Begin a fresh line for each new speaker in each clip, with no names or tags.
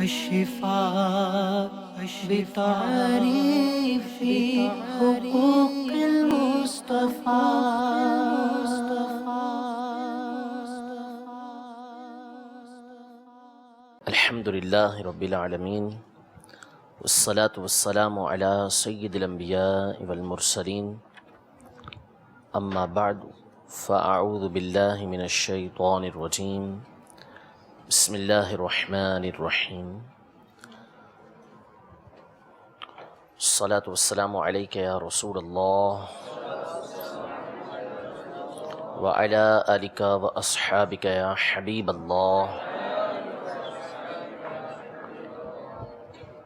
الشفاء بتعريف حقوق المصطفى.
الحمد لله رب العالمين والصلاة والسلام على سيد الأنبياء والمرسلين أما بعد فأعوذ بالله من الشيطان الرجيم بسم الله الرحمن الرحيم الصلاة والسلام عليك يا رسول الله وعلى آلك وأصحابك يا حبيب الله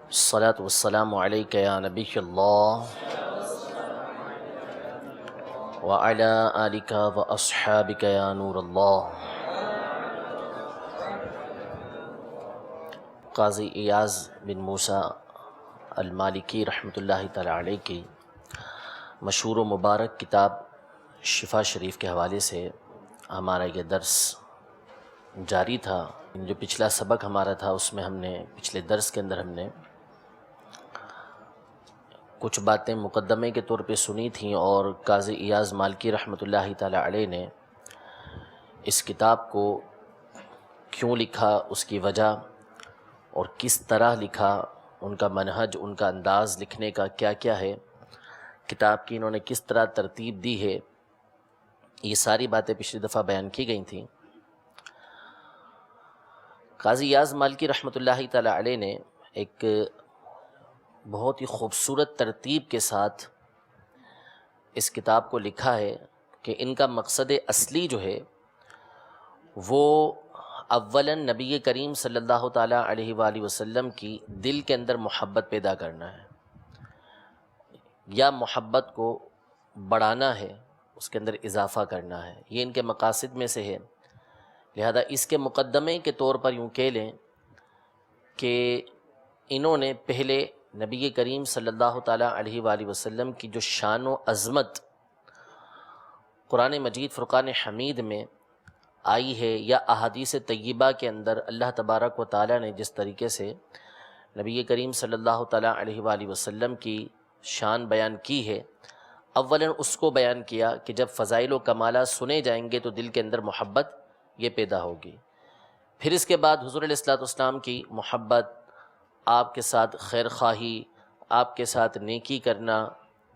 الصلاة والسلام عليك يا نبي الله وعلى آلك وأصحابك يا نور الله. قاضی ایاز بن موسیٰ المالکی رحمۃ اللہ تعالی علیہ کی مشہور و مبارک کتاب شفا شریف کے حوالے سے ہمارا یہ درس جاری تھا. جو پچھلا سبق ہمارا تھا اس میں ہم نے پچھلے درس کے اندر ہم نے کچھ باتیں مقدمے کے طور پہ سنی تھیں، اور قاضی ایاز مالکی رحمۃ اللہ تعالی علیہ نے اس کتاب کو کیوں لکھا، اس کی وجہ اور کس طرح لکھا، ان کا منہج، ان کا انداز لکھنے کا کیا کیا ہے، کتاب کی انہوں نے کس طرح ترتیب دی ہے، یہ ساری باتیں پچھلی دفعہ بیان کی گئی تھیں. قاضی ایاز مالکی رحمۃ اللہ تعالی علیہ نے ایک بہت ہی خوبصورت ترتیب کے ساتھ اس کتاب کو لکھا ہے کہ ان کا مقصد اصلی جو ہے وہ اولاً نبی کریم صلی اللہ تعالیٰ علیہ وآلہ وسلم کی دل کے اندر محبت پیدا کرنا ہے، یا محبت کو بڑھانا ہے، اس کے اندر اضافہ کرنا ہے. یہ ان کے مقاصد میں سے ہے. لہذا اس کے مقدمے کے طور پر یوں کہہ لیں کہ انہوں نے پہلے نبی کریم صلی اللہ تعالیٰ علیہ وآلہ وسلم کی جو شان و عظمت قرآن مجید فرقان حمید میں آئی ہے، یا احادیث طیبہ کے اندر اللہ تبارک و تعالیٰ نے جس طریقے سے نبی کریم صلی اللہ تعالیٰ علیہ وآلہ وسلم کی شان بیان کی ہے، اولاً اس کو بیان کیا کہ جب فضائل و کمالات سنے جائیں گے تو دل کے اندر محبت یہ پیدا ہوگی. پھر اس کے بعد حضور علیہ الصلوۃ والسلام کی محبت، آپ کے ساتھ خیر خواہی، آپ کے ساتھ نیکی کرنا،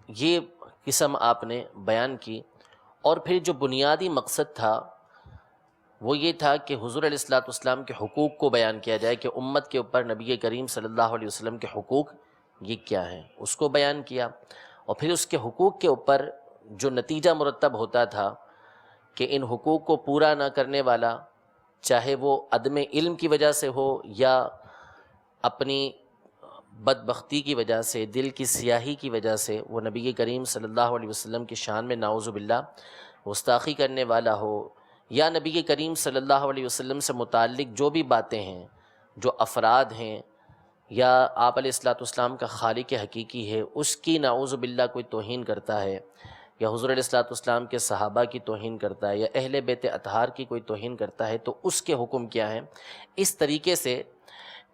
یہ قسم آپ نے بیان کی. اور پھر جو بنیادی مقصد تھا وہ یہ تھا کہ حضور علیہ الصلوۃ والسلام کے حقوق کو بیان کیا جائے کہ امت کے اوپر نبی کریم صلی اللہ علیہ وسلم کے حقوق یہ کیا ہیں، اس کو بیان کیا. اور پھر اس کے حقوق کے اوپر جو نتیجہ مرتب ہوتا تھا کہ ان حقوق کو پورا نہ کرنے والا، چاہے وہ عدم علم کی وجہ سے ہو یا اپنی بدبختی کی وجہ سے، دل کی سیاہی کی وجہ سے، وہ نبی کریم صلی اللہ علیہ وسلم کی شان میں نعوذ باللہ گستاخی کرنے والا ہو، یا نبی کریم صلی اللہ علیہ وسلم سے متعلق جو بھی باتیں ہیں، جو افراد ہیں، یا آپ علیہ الصلوۃ والسلام کا خالق حقیقی ہے اس کی نعوذ باللہ کوئی توہین کرتا ہے، یا حضور علیہ الصلوۃ والسلام کے صحابہ کی توہین کرتا ہے، یا اہل بیت اطہار کی کوئی توہین کرتا ہے، تو اس کے حکم کیا ہیں. اس طریقے سے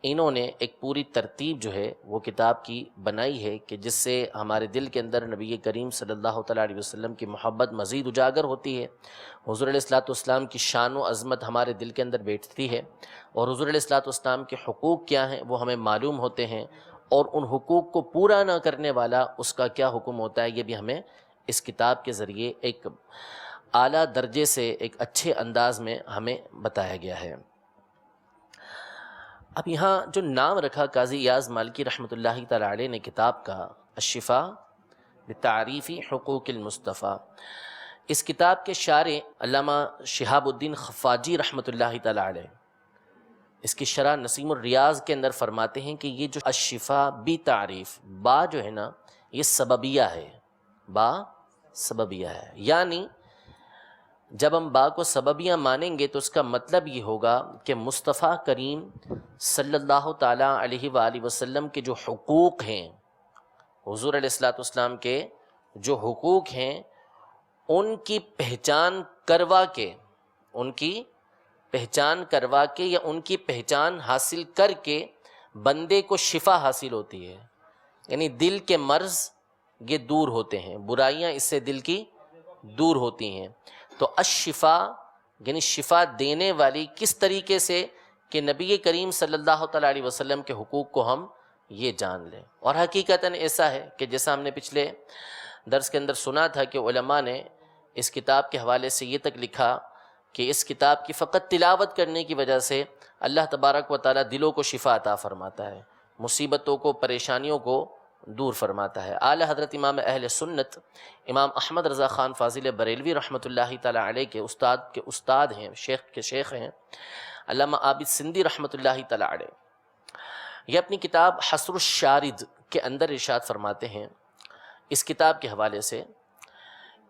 انہوں نے ایک پوری ترتیب جو ہے وہ کتاب کی بنائی ہے کہ جس سے ہمارے دل کے اندر نبی کریم صلی اللہ تعالیٰ علیہ وسلم کی محبت مزید اجاگر ہوتی ہے، حضور علیہ الصلوۃ والسلام کی شان و عظمت ہمارے دل کے اندر بیٹھتی ہے، اور حضور علیہ الصلوۃ والسلام کے حقوق کیا ہیں وہ ہمیں معلوم ہوتے ہیں، اور ان حقوق کو پورا نہ کرنے والا اس کا کیا حکم ہوتا ہے، یہ بھی ہمیں اس کتاب کے ذریعے ایک اعلیٰ درجے سے ایک اچھے انداز میں ہمیں بتایا گیا ہے. اب یہاں جو نام رکھا قاضی ایاز مالکی رحمۃ اللہ تعالی علیہ نے کتاب کا، الشفا بتعریف حقوق المصطفیٰ، اس کتاب کے شارح علامہ شہاب الدین خفاجی رحمۃ اللہ تعالی علیہ اس کی شرح نسیم الریاض کے اندر فرماتے ہیں کہ یہ جو الشفا بتعریف، با جو ہے نا یہ سببیہ ہے، با سببیہ ہے، یعنی جب ہم با کو سببیہ مانیں گے تو اس کا مطلب یہ ہوگا کہ مصطفیٰ کریم صلی اللہ تعالیٰ علیہ وآلہ وسلم کے جو حقوق ہیں، حضور علیہ الصلوۃ والسلام کے جو حقوق ہیں، ان کی پہچان کروا کے، ان کی پہچان کروا کے یا ان کی پہچان حاصل کر کے بندے کو شفا حاصل ہوتی ہے، یعنی دل کے مرض یہ دور ہوتے ہیں، برائیاں اس سے دل کی دور ہوتی ہیں۔ تو الشفا یعنی شفا دینے والی کس طریقے سے کہ نبی کریم صلی اللہ تعالیٰ علیہ وسلم کے حقوق کو ہم یہ جان لیں۔ اور حقیقتاً ایسا ہے کہ جیسا ہم نے پچھلے درس کے اندر سنا تھا کہ علماء نے اس کتاب کے حوالے سے یہ تک لکھا کہ اس کتاب کی فقط تلاوت کرنے کی وجہ سے اللہ تبارک و تعالیٰ دلوں کو شفا عطا فرماتا ہے، مصیبتوں کو، پریشانیوں کو دور فرماتا ہے۔ اعلیٰ حضرت امام اہل سنت امام احمد رضا خان فاضل بریلوی رحمۃ اللہ تعالیٰ علیہ کے استاد ہیں، شیخ ہیں علامہ عابد سندھی رحمۃ اللہ تعالیٰ علیہ۔ یہ اپنی کتاب حصر الشارد کے اندر ارشاد فرماتے ہیں اس کتاب کے حوالے سے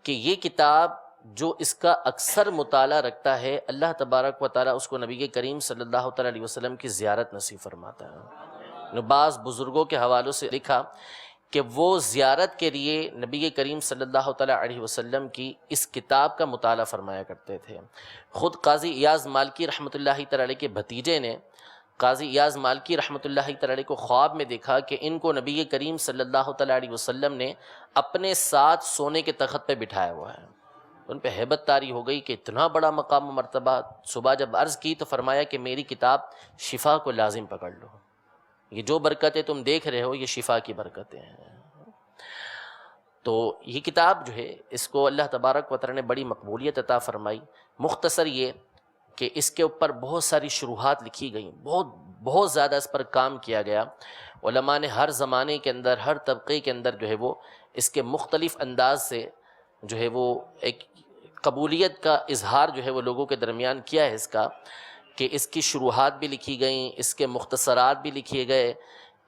کہ یہ کتاب جو اس کا اکثر مطالعہ رکھتا ہے اللہ تبارک و تعالیٰ اس کو نبی کریم صلی اللہ تعالیٰ علیہ وسلم کی زیارت نصیب فرماتا ہے۔ بعض بزرگوں کے حوالوں سے لکھا کہ وہ زیارت کے لیے نبی کریم صلی اللہ تعالیٰ علیہ وسلم کی اس کتاب کا مطالعہ فرمایا کرتے تھے۔ خود قاضی ایاز مالکی رحمۃ اللہ تعالیٰ علیہ کے بھتیجے نے قاضی ایاز مالکی رحمۃ اللہ تعالیٰ علیہ کو خواب میں دیکھا کہ ان کو نبی کریم صلی اللہ تعالیٰ علیہ وسلم نے اپنے ساتھ سونے کے تخت پہ بٹھایا ہوا ہے۔ ان پہ ہیبت طاری ہو گئی کہ اتنا بڑا مقام و مرتبہ۔ صبح جب عرض کی تو فرمایا کہ میری کتاب شفا کو لازم پکڑ لو، یہ جو برکتیں تم دیکھ رہے ہو یہ شفا کی برکتیں ہیں۔ تو یہ کتاب جو ہے اس کو اللہ تبارک و تعالیٰ نے بڑی مقبولیت عطا فرمائی۔ مختصر یہ کہ اس کے اوپر بہت ساری شروحات لکھی گئیں، بہت زیادہ اس پر کام کیا گیا۔ علماء نے ہر زمانے کے اندر، ہر طبقے کے اندر جو ہے وہ اس کے مختلف انداز سے جو ہے وہ ایک قبولیت کا اظہار جو ہے وہ لوگوں کے درمیان کیا ہے اس کا، کہ اس کی شروحات بھی لکھی گئیں، اس کے مختصرات بھی لکھے گئے،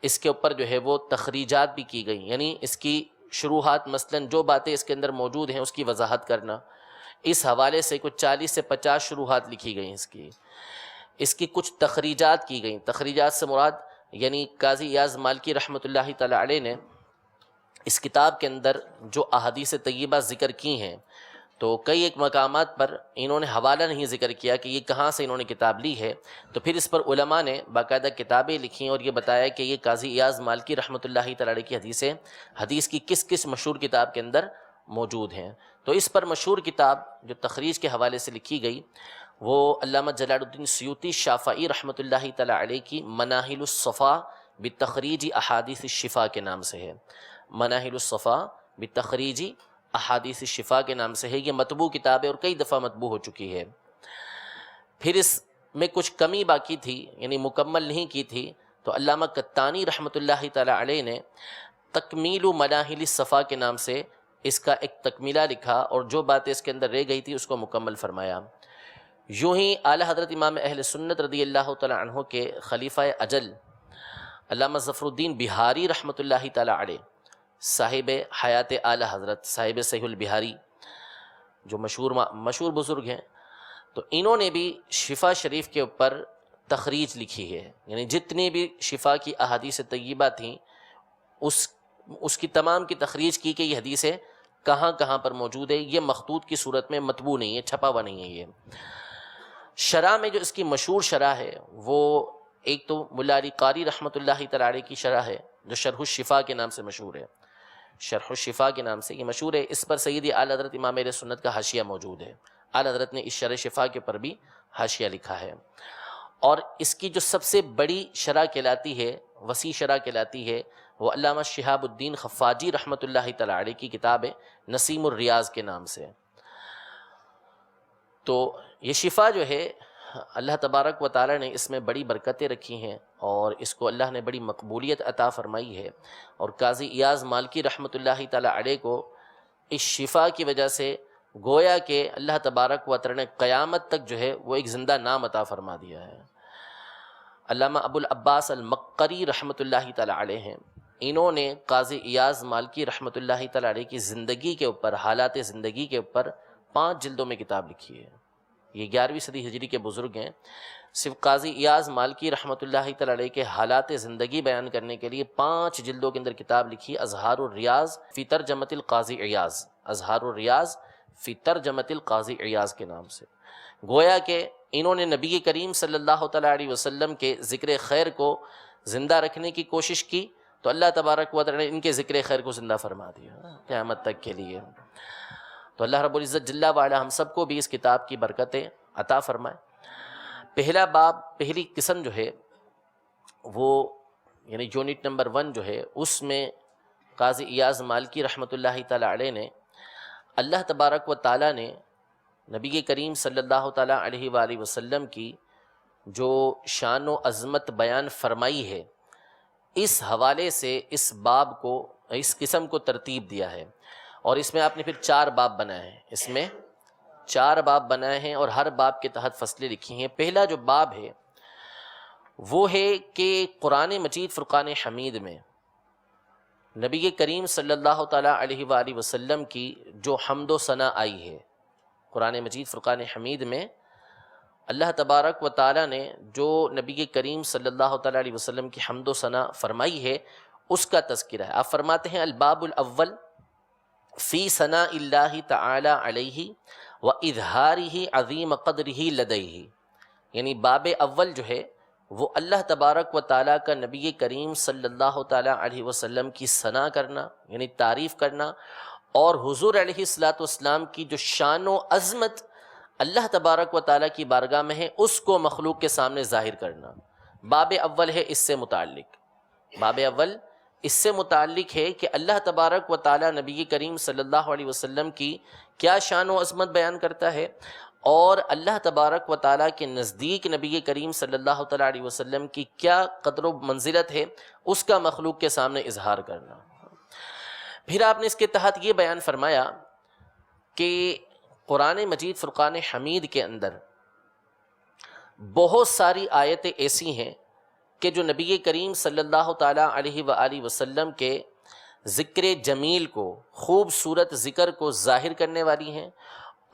اس کے اوپر جو ہے وہ تخریجات بھی کی گئیں، یعنی اس کی شروحات مثلاً جو باتیں اس کے اندر موجود ہیں اس کی وضاحت کرنا۔ اس حوالے سے کچھ 40 سے 50 شروحات لکھی گئیں اس کی کچھ تخریجات کی گئیں۔ تخریجات سے مراد یعنی قاضی ایاز مالکی رحمۃ اللہ تعالیٰ علیہ نے اس کتاب کے اندر جو احادیث طیبہ ذکر کی ہیں تو کئی ایک مقامات پر انہوں نے حوالہ نہیں ذکر کیا کہ یہ کہاں سے انہوں نے کتاب لی ہے، تو پھر اس پر علماء نے باقاعدہ کتابیں لکھیں اور یہ بتایا کہ یہ قاضی ایاز مالکی رحمۃ اللہ تعالیٰ علیہ کی حدیث کی کس مشہور کتاب کے اندر موجود ہیں۔ تو اس پر مشہور کتاب جو تخریج کے حوالے سے لکھی گئی وہ علامہ جلال الدین سیوطی شافعی رحمۃ اللہ تعالیٰ علیہ کی مناہل الصفا بتخریج احادیث الشفا کے نام سے ہے۔ مناہل الصفا بتخریج احادیث الشفا کے نام سے ہے۔ یہ مطبوع کتاب ہے اور کئی دفعہ مطبوع ہو چکی ہے۔ پھر اس میں کچھ کمی باقی تھی، یعنی مکمل نہیں کی تھی، تو علامہ قطانی رحمۃ اللہ تعالیٰ علیہ نے تکمیل مناہل الصفا کے نام سے اس کا ایک تکمیلہ لکھا اور جو باتیں اس کے اندر رہ گئی تھی اس کو مکمل فرمایا۔ یوں ہی اعلیٰ حضرت امام اہل سنت رضی اللہ تعالیٰ عنہ کے خلیفہ اجل علامہ ظفر الدین بہاری رحمۃ اللہ تعالیٰ علیہ، صاحب حیات اعلیٰ حضرت، صاحب صحیح البہاری، جو مشہور بزرگ ہیں، تو انہوں نے بھی شفا شریف کے اوپر تخریج لکھی ہے، یعنی جتنی بھی شفا کی احادیث طیبہ تھیں اس کی تمام کی تخریج کی کہ یہ حدیثیں کہاں کہاں پر موجود ہے۔ یہ مخطوط کی صورت میں مطبوع نہیں ہے، چھپا ہوا نہیں ہے۔ یہ شرح میں جو اس کی مشہور شرح ہے وہ ایک تو ملا علی قاری رحمۃ اللہ تعالیٰ علیہ کی شرح ہے جو شرح الشفا کے نام سے مشہور ہے، شرح الشفا کے نام سے یہ مشہور ہے۔ اس پر سیدی اعلیٰ حضرت امام اہل سنت کا حاشیہ موجود ہے، اعلیٰ حضرت نے اس شرح شفا کے اوپر بھی حاشیہ لکھا ہے۔ اور اس کی جو سب سے بڑی شرح کہلاتی ہے، وسیع شرح کہلاتی ہے، وہ علامہ شہاب الدین خفاجی رحمۃ اللہ تعالیٰ علیہ کی کتاب ہے نسیم الریاض کے نام سے۔ تو یہ شفا جو ہے اللہ تبارک و تعالیٰ نے اس میں بڑی برکتیں رکھی ہیں اور اس کو اللہ نے بڑی مقبولیت عطا فرمائی ہے، اور قاضی ایاز مالکی رحمۃ اللہ تعالیٰ علیہ کو اس شفا کی وجہ سے گویا کہ اللہ تبارک و تعالیٰ نے قیامت تک جو ہے وہ ایک زندہ نام عطا فرما دیا ہے۔ علامہ ابو العباس المقری رحمۃ اللہ تعالیٰ علیہ ہیں، انہوں نے قاضی ایاز مالکی رحمۃ اللہ تعالیٰ علیہ کی زندگی کے اوپر، حالات زندگی کے اوپر 5 جلدوں میں کتاب لکھی ہے۔ یہ 11ویں صدی ہجری کے بزرگ ہیں، صرف قاضی ایاز مالکی رحمۃ اللہ تعالیٰ علیہ کے حالات زندگی بیان کرنے کے لیے 5 جلدوں کے اندر کتاب لکھی، اظہار الریاض فی ترجمۃ القاضی ایاز، اظہار الریاض فی ترجمۃ القاضی ایاز کے نام سے۔ گویا کہ انہوں نے نبی کریم صلی اللہ تعالیٰ علیہ وسلم کے ذکر خیر کو زندہ رکھنے کی کوشش کی تو اللہ تبارک و تعالی نے ان کے ذکر خیر کو زندہ فرما دیا قیامت تک کے لیے۔ تو اللہ رب العزت جل وعلا ہم سب کو بھی اس کتاب کی برکتیں عطا فرمائے۔ پہلا باب، پہلی قسم جو ہے وہ یعنی یونٹ نمبر 1 جو ہے، اس میں قاضی ایاز مالکی رحمۃ اللہ تعالی علیہ نے اللہ تبارک و تعالی نے نبی کریم صلی اللہ تعالیٰ علیہ وآلہ وسلم کی جو شان و عظمت بیان فرمائی ہے، اس حوالے سے اس باب کو، اس قسم کو ترتیب دیا ہے، اور اس میں آپ نے پھر 4 باب بنائے ہیں، اس میں 4 باب بنائے ہیں اور ہر باب کے تحت فصلیں لکھی ہیں۔ پہلا جو باب ہے وہ ہے کہ قرآن مجید فرقان حمید میں نبی کریم صلی اللہ تعالیٰ علیہ وآلہ وسلم کی جو حمد و ثنا آئی ہے، قرآن مجید فرقان حمید میں اللہ تبارک و تعالیٰ نے جو نبی کریم صلی اللہ تعالیٰ علیہ وسلم کی حمد و ثنا فرمائی ہے، اس کا تذکرہ ہے۔ آپ فرماتے ہیں الباب الاول فی ثناء اللہ تعالی علیہ و اظہارہ عظیم قدرہ لدیہ، یعنی باب اول جو ہے وہ اللہ تبارک و تعالیٰ کا نبی کریم صلی اللہ تعالیٰ علیہ وسلم کی ثنا کرنا، یعنی تعریف کرنا، اور حضور علیہ الصلوۃ والسلام کی جو شان و عظمت اللہ تبارک و تعالیٰ کی بارگاہ میں ہے، اس کو مخلوق کے سامنے ظاہر کرنا۔ باب اول ہے اس سے متعلق، باب اول اس سے متعلق ہے کہ اللہ تبارک و تعالیٰ نبی کریم صلی اللہ علیہ وسلم کی کیا شان و عظمت بیان کرتا ہے، اور اللہ تبارک و تعالیٰ کے نزدیک نبی کریم صلی اللہ تعالیٰ علیہ وسلم کی کیا قدر و منزلت ہے، اس کا مخلوق کے سامنے اظہار کرنا۔ پھر آپ نے اس کے تحت یہ بیان فرمایا کہ قرآن مجید فرقان حمید کے اندر بہت ساری آیتیں ایسی ہیں کہ جو نبی کریم صلی اللہ تعالیٰ علیہ وآلہ وسلم کے ذکر جمیل کو، خوبصورت ذکر کو ظاہر کرنے والی ہیں،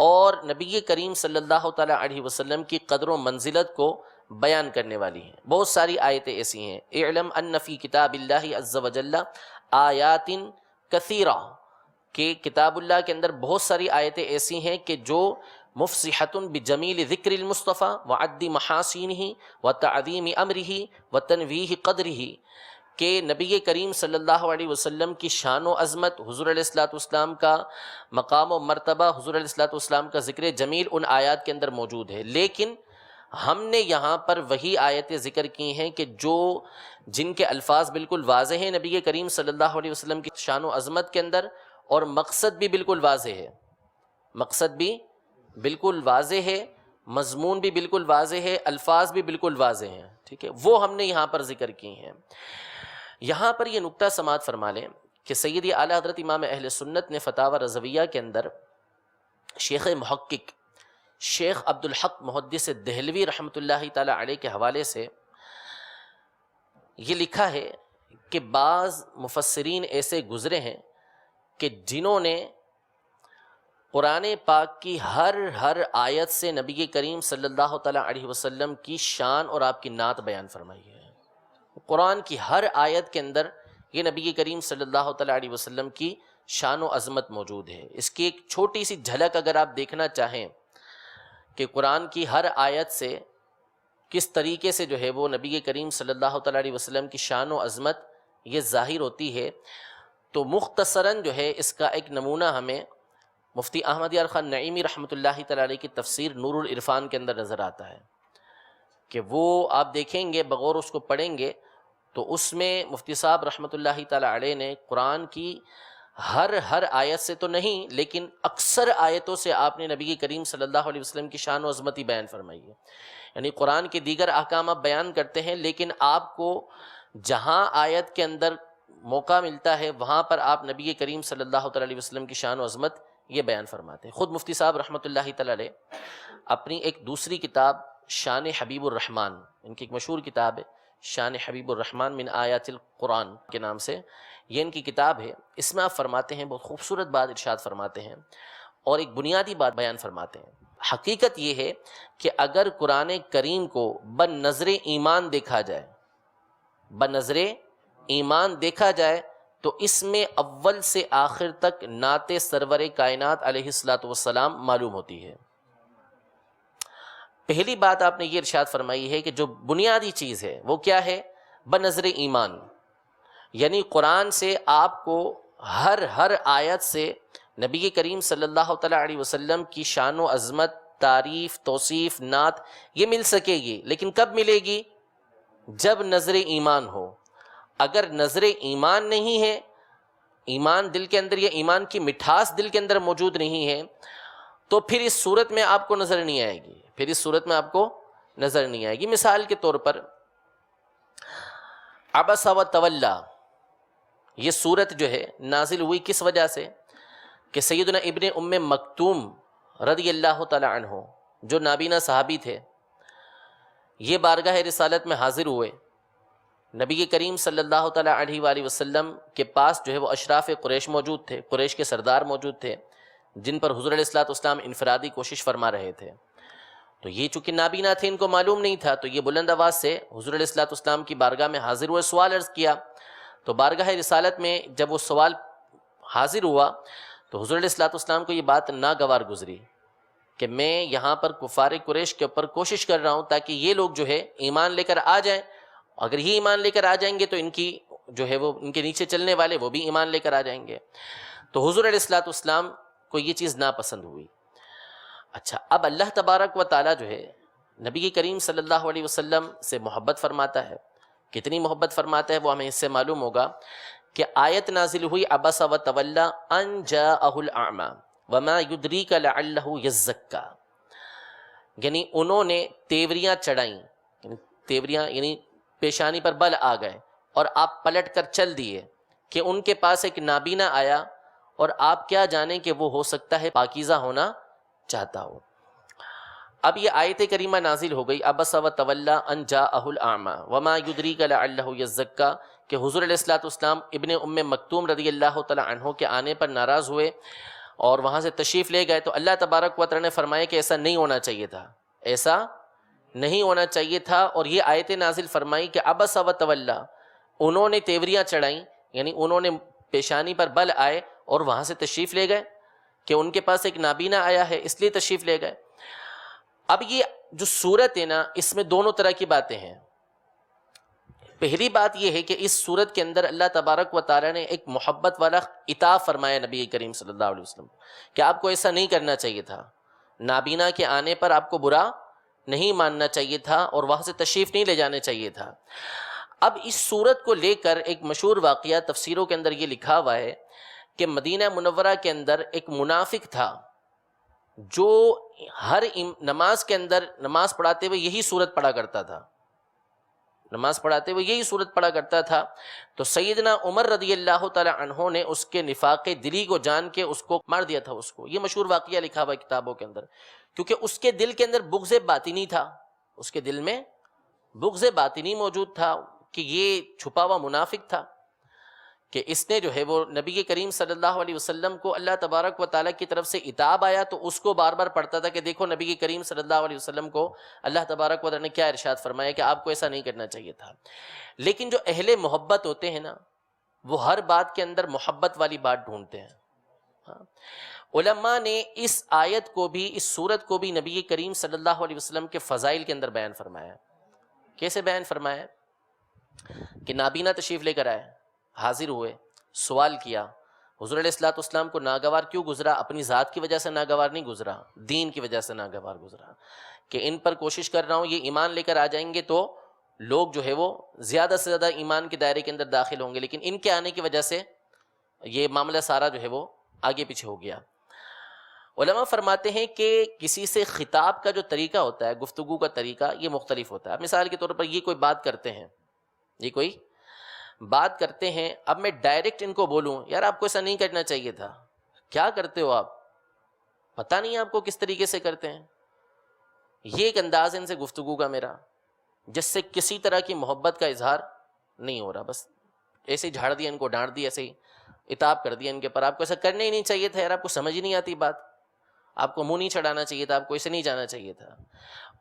اور نبی کریم صلی اللہ تعالیٰ علیہ وسلم کی قدر و منزلت کو بیان کرنے والی ہیں۔ بہت ساری آیتیں ایسی ہیں، اعلم ان فی کتاب اللہ عز وجل آیات کثیرہ، کہ کتاب اللہ کے اندر بہت ساری آیتیں ایسی ہیں کہ جو مفصحۃ بجمیل ذکر المصطفیٰ وعد محاسینہ وتعظیم امرہ وتنویہ قدرہ، کہ نبی کریم صلی اللہ علیہ وسلم کی شان و عظمت، حضور علیہ الصلوۃ والسلام کا مقام و مرتبہ، حضور علیہ الصلوۃ والسلام کا ذکر جمیل ان آیات کے اندر موجود ہے، لیکن ہم نے یہاں پر وہی آیتیں ذکر کی ہیں کہ جن کے الفاظ بالکل واضح ہیں نبی کریم صلی اللہ علیہ وسلم کی شان و عظمت کے اندر، اور مقصد بھی بالکل واضح ہے، مقصد بھی بالکل واضح ہے، مضمون بھی بالکل واضح ہے، الفاظ بھی بالکل واضح ہیں، ٹھیک ہے، وہ ہم نے یہاں پر ذکر کی ہیں۔ یہاں پر یہ نکتہ سماعت فرما لیں کہ سیدی اعلیٰ حضرت امام اہل سنت نے فتاوی رضویہ کے اندر شیخ محقق شیخ عبدالحق محدث دہلوی رحمۃ اللہ تعالی علیہ کے حوالے سے یہ لکھا ہے کہ بعض مفسرین ایسے گزرے ہیں کہ جنہوں نے قرآن پاک کی ہر آیت سے نبی کریم صلی اللہ تعالیٰ علیہ وسلم کی شان اور آپ کی نعت بیان فرمائی ہے۔ قرآن کی ہر آیت کے اندر یہ نبی کریم صلی اللہ تعالیٰ علیہ وسلم کی شان و عظمت موجود ہے۔ اس کی ایک چھوٹی سی جھلک اگر آپ دیکھنا چاہیں کہ قرآن کی ہر آیت سے کس طریقے سے جو ہے وہ نبی کریم صلی اللہ تعالیٰ علیہ وسلم کی شان و عظمت یہ ظاہر ہوتی ہے، تو مختصراً جو ہے اس کا ایک نمونہ ہمیں مفتی احمد یار خان نعیمی رحمۃ اللہ تعالیٰ علیہ کی تفسیر نور العرفان کے اندر نظر آتا ہے کہ وہ آپ دیکھیں گے بغور اس کو پڑھیں گے تو اس میں مفتی صاحب رحمۃ اللہ تعالیٰ علیہ نے قرآن کی ہر آیت سے تو نہیں لیکن اکثر آیتوں سے آپ نے نبی کریم صلی اللہ علیہ وسلم کی شان و عظمتی بیان فرمائی ہے۔ یعنی قرآن کے دیگر احکام آپ بیان کرتے ہیں، لیکن آپ کو جہاں آیت کے اندر موقع ملتا ہے وہاں پر آپ نبی کریم صلی اللہ تعالیٰ علیہ وسلم کی شان و عظمت یہ بیان فرماتے ہیں۔ خود مفتی صاحب رحمۃ اللہ تعالیٰ علیہ اپنی ایک دوسری کتاب شان حبیب الرحمن، ان کی ایک مشہور کتاب ہے شان حبیب الرحمن من آیات القرآن کے نام سے، یہ ان کی کتاب ہے، اس میں آپ فرماتے ہیں، بہت خوبصورت بات ارشاد فرماتے ہیں اور ایک بنیادی بات بیان فرماتے ہیں۔ حقیقت یہ ہے کہ اگر قرآن کریم کو بنظر ایمان دیکھا جائے، بنظر ایمان دیکھا جائے تو اس میں اول سے آخر تک نعت سرور کائنات علیہ الصلوۃ والسلام معلوم ہوتی ہے۔ پہلی بات آپ نے یہ ارشاد فرمائی ہے کہ جو بنیادی چیز ہے وہ کیا ہے؟ بنظر ایمان، یعنی قرآن سے آپ کو ہر آیت سے نبی کریم صلی اللہ تعالیٰ علیہ وسلم کی شان و عظمت، تعریف، توصیف، نعت یہ مل سکے گی، لیکن کب ملے گی؟ جب نظر ایمان ہو۔ اگر نظر ایمان نہیں ہے، ایمان دل کے اندر یا ایمان کی مٹھاس دل کے اندر موجود نہیں ہے، تو پھر اس صورت میں آپ کو نظر نہیں آئے گی، پھر اس صورت میں آپ کو نظر نہیں آئے گی۔ مثال کے طور پر عبس و تولا، یہ صورت جو ہے نازل ہوئی کس وجہ سے؟ کہ سیدنا ابن ام مکتوم رضی اللہ تعالی عنہ جو نابینا صحابی تھے، یہ بارگاہ رسالت میں حاضر ہوئے، نبی کریم صلی اللہ تعالیٰ علیہ وآلہ وسلم کے پاس جو ہے وہ اشراف قریش موجود تھے، قریش کے سردار موجود تھے، جن پر حضور علیہ الصلوۃ والسلام انفرادی کوشش فرما رہے تھے۔ تو یہ چونکہ نابینا تھے، ان کو معلوم نہیں تھا، تو یہ بلند آواز سے حضور علیہ الصلوۃ والسلام کی بارگاہ میں حاضر ہوئے، سوال عرض کیا۔ تو بارگاہ رسالت میں جب وہ سوال حاضر ہوا تو حضور علیہ الصلوۃ والسلام کو یہ بات ناگوار گزری کہ میں یہاں پر کفار قریش کے اوپر کوشش کر رہا ہوں تاکہ یہ لوگ جو ہے ایمان لے کر آ جائیں، اگر یہ ایمان لے کر آ جائیں گے تو ان کی جو ہے وہ ان کے نیچے چلنے والے وہ بھی ایمان لے کر آ جائیں گے۔ تو حضور علیہ الصلوۃ والسلام کو یہ چیز ناپسند ہوئی۔ اچھا، اب اللہ تبارک و تعالیٰ جو ہے نبی کریم صلی اللہ علیہ وسلم سے محبت فرماتا ہے، کتنی محبت فرماتا ہے وہ ہمیں اس سے معلوم ہوگا کہ آیت نازل ہوئی عبس و تولا ان جاءہ الاعمی وما یدریک لعلہ یزکا، یعنی انہوں نے تیوریاں چڑھائیں، تیوریاں یعنی پیشانی پر بل آ گئے اور آپ پلٹ کر چل دیے کہ ان کے پاس ایک نابینا آیا اور آپ کیا جانیں کہ وہ ہو سکتا ہے پاکیزہ ہونا چاہتا ہو۔ اب یہ آیت کریمہ نازل ہو گئی عبس و تولا ان جاءہ الاعمی وما یدریک لعلہ یزکا، کہ حضور علیہ الصلوۃ والسلام ابن ام مکتوم رضی اللہ تعالی عنہ کے آنے پر ناراض ہوئے اور وہاں سے تشریف لے گئے، تو اللہ تبارک و تعالی نے فرمایا کہ ایسا نہیں ہونا چاہیے تھا، ایسا نہیں ہونا چاہیے تھا، اور یہ آیت نازل فرمائی کہ عبس و تولا، انہوں نے تیوریاں چڑھائیں، یعنی انہوں نے پیشانی پر بل آئے اور وہاں سے تشریف لے گئے کہ ان کے پاس ایک نابینا آیا ہے اس لیے تشریف لے گئے۔ اب یہ جو صورت ہے نا، اس میں دونوں طرح کی باتیں ہیں۔ پہلی بات یہ ہے کہ اس صورت کے اندر اللہ تبارک و تعالیٰ نے ایک محبت والا عتاب فرمایا نبی کریم صلی اللہ علیہ وسلم کہ آپ کو ایسا نہیں کرنا چاہیے تھا، نابینا کے آنے پر آپ کو برا نہیں ماننا چاہیے تھا اور وہاں سے تشریف نہیں لے جانے چاہیے تھا۔ اب اس صورت کو لے کر ایک مشہور واقعہ تفسیروں کے اندر یہ لکھا ہوا ہے کہ مدینہ منورہ کے اندر ایک منافق تھا جو ہر نماز کے اندر نماز پڑھاتے ہوئے یہی صورت پڑھا کرتا تھا، نماز پڑھاتے ہوئے یہی صورت پڑھا کرتا تھا۔ تو سیدنا عمر رضی اللہ تعالی عنہ نے اس کے نفاق دلی کو جان کے اس کو مار دیا تھا، اس کو، یہ مشہور واقعہ لکھا ہوا ہے کتابوں کے اندر، کیونکہ اس کے دل کے اندر بغض باطنی تھا، اس کے دل میں بغض باطنی موجود تھا کہ یہ چھپا ہوا منافق تھا کہ اس نے جو ہے وہ نبی کریم صلی اللہ علیہ وسلم کو اللہ تبارک و تعالیٰ کی طرف سے عتاب آیا تو اس کو بار بار پڑھتا تھا کہ دیکھو نبی کریم صلی اللہ علیہ وسلم کو اللہ تبارک و تعالیٰ نے کیا ارشاد فرمایا کہ آپ کو ایسا نہیں کرنا چاہیے تھا۔ لیکن جو اہل محبت ہوتے ہیں نا، وہ ہر بات کے اندر محبت والی بات ڈھونڈتے ہیں۔ علماء نے اس آیت کو بھی، اس سورت کو بھی نبی کریم صلی اللہ علیہ وسلم کے فضائل کے اندر بیان فرمایا۔ کیسے بیان فرمایا؟ کہ نابینا تشریف لے کر آئے، حاضر ہوئے، سوال کیا، حضور علیہ الصلوۃ والسلام کو ناگوار کیوں گزرا؟ اپنی ذات کی وجہ سے ناگوار نہیں گزرا، دین کی وجہ سے ناگوار گزرا کہ ان پر کوشش کر رہا ہوں یہ ایمان لے کر آ جائیں گے تو لوگ جو ہے وہ زیادہ سے زیادہ ایمان کے دائرے کے اندر داخل ہوں گے، لیکن ان کے آنے کی وجہ سے یہ معاملہ سارا جو ہے وہ آگے پیچھے ہو گیا۔ علماء فرماتے ہیں کہ کسی سے خطاب کا جو طریقہ ہوتا ہے، گفتگو کا طریقہ، یہ مختلف ہوتا ہے۔ مثال کے طور پر یہ کوئی بات کرتے ہیں، یہ کوئی بات کرتے ہیں، اب میں ڈائریکٹ ان کو بولوں یار آپ کو ایسا نہیں کرنا چاہیے تھا، کیا کرتے ہو آپ، پتہ نہیں آپ کو کس طریقے سے کرتے ہیں، یہ ایک انداز ان سے گفتگو کا میرا، جس سے کسی طرح کی محبت کا اظہار نہیں ہو رہا، بس ایسے ہی جھاڑ دیا ان کو، ڈانٹ دیا، ایسے ہی عتاب کر دیا ان کے پر، آپ کو ایسا کرنا ہی نہیں چاہیے تھا یار، آپ کو سمجھ ہی نہیں آتی بات، آپ کو منہ نہیں چڑھانا چاہیے تھا، آپ کو ایسے نہیں جانا چاہیے تھا۔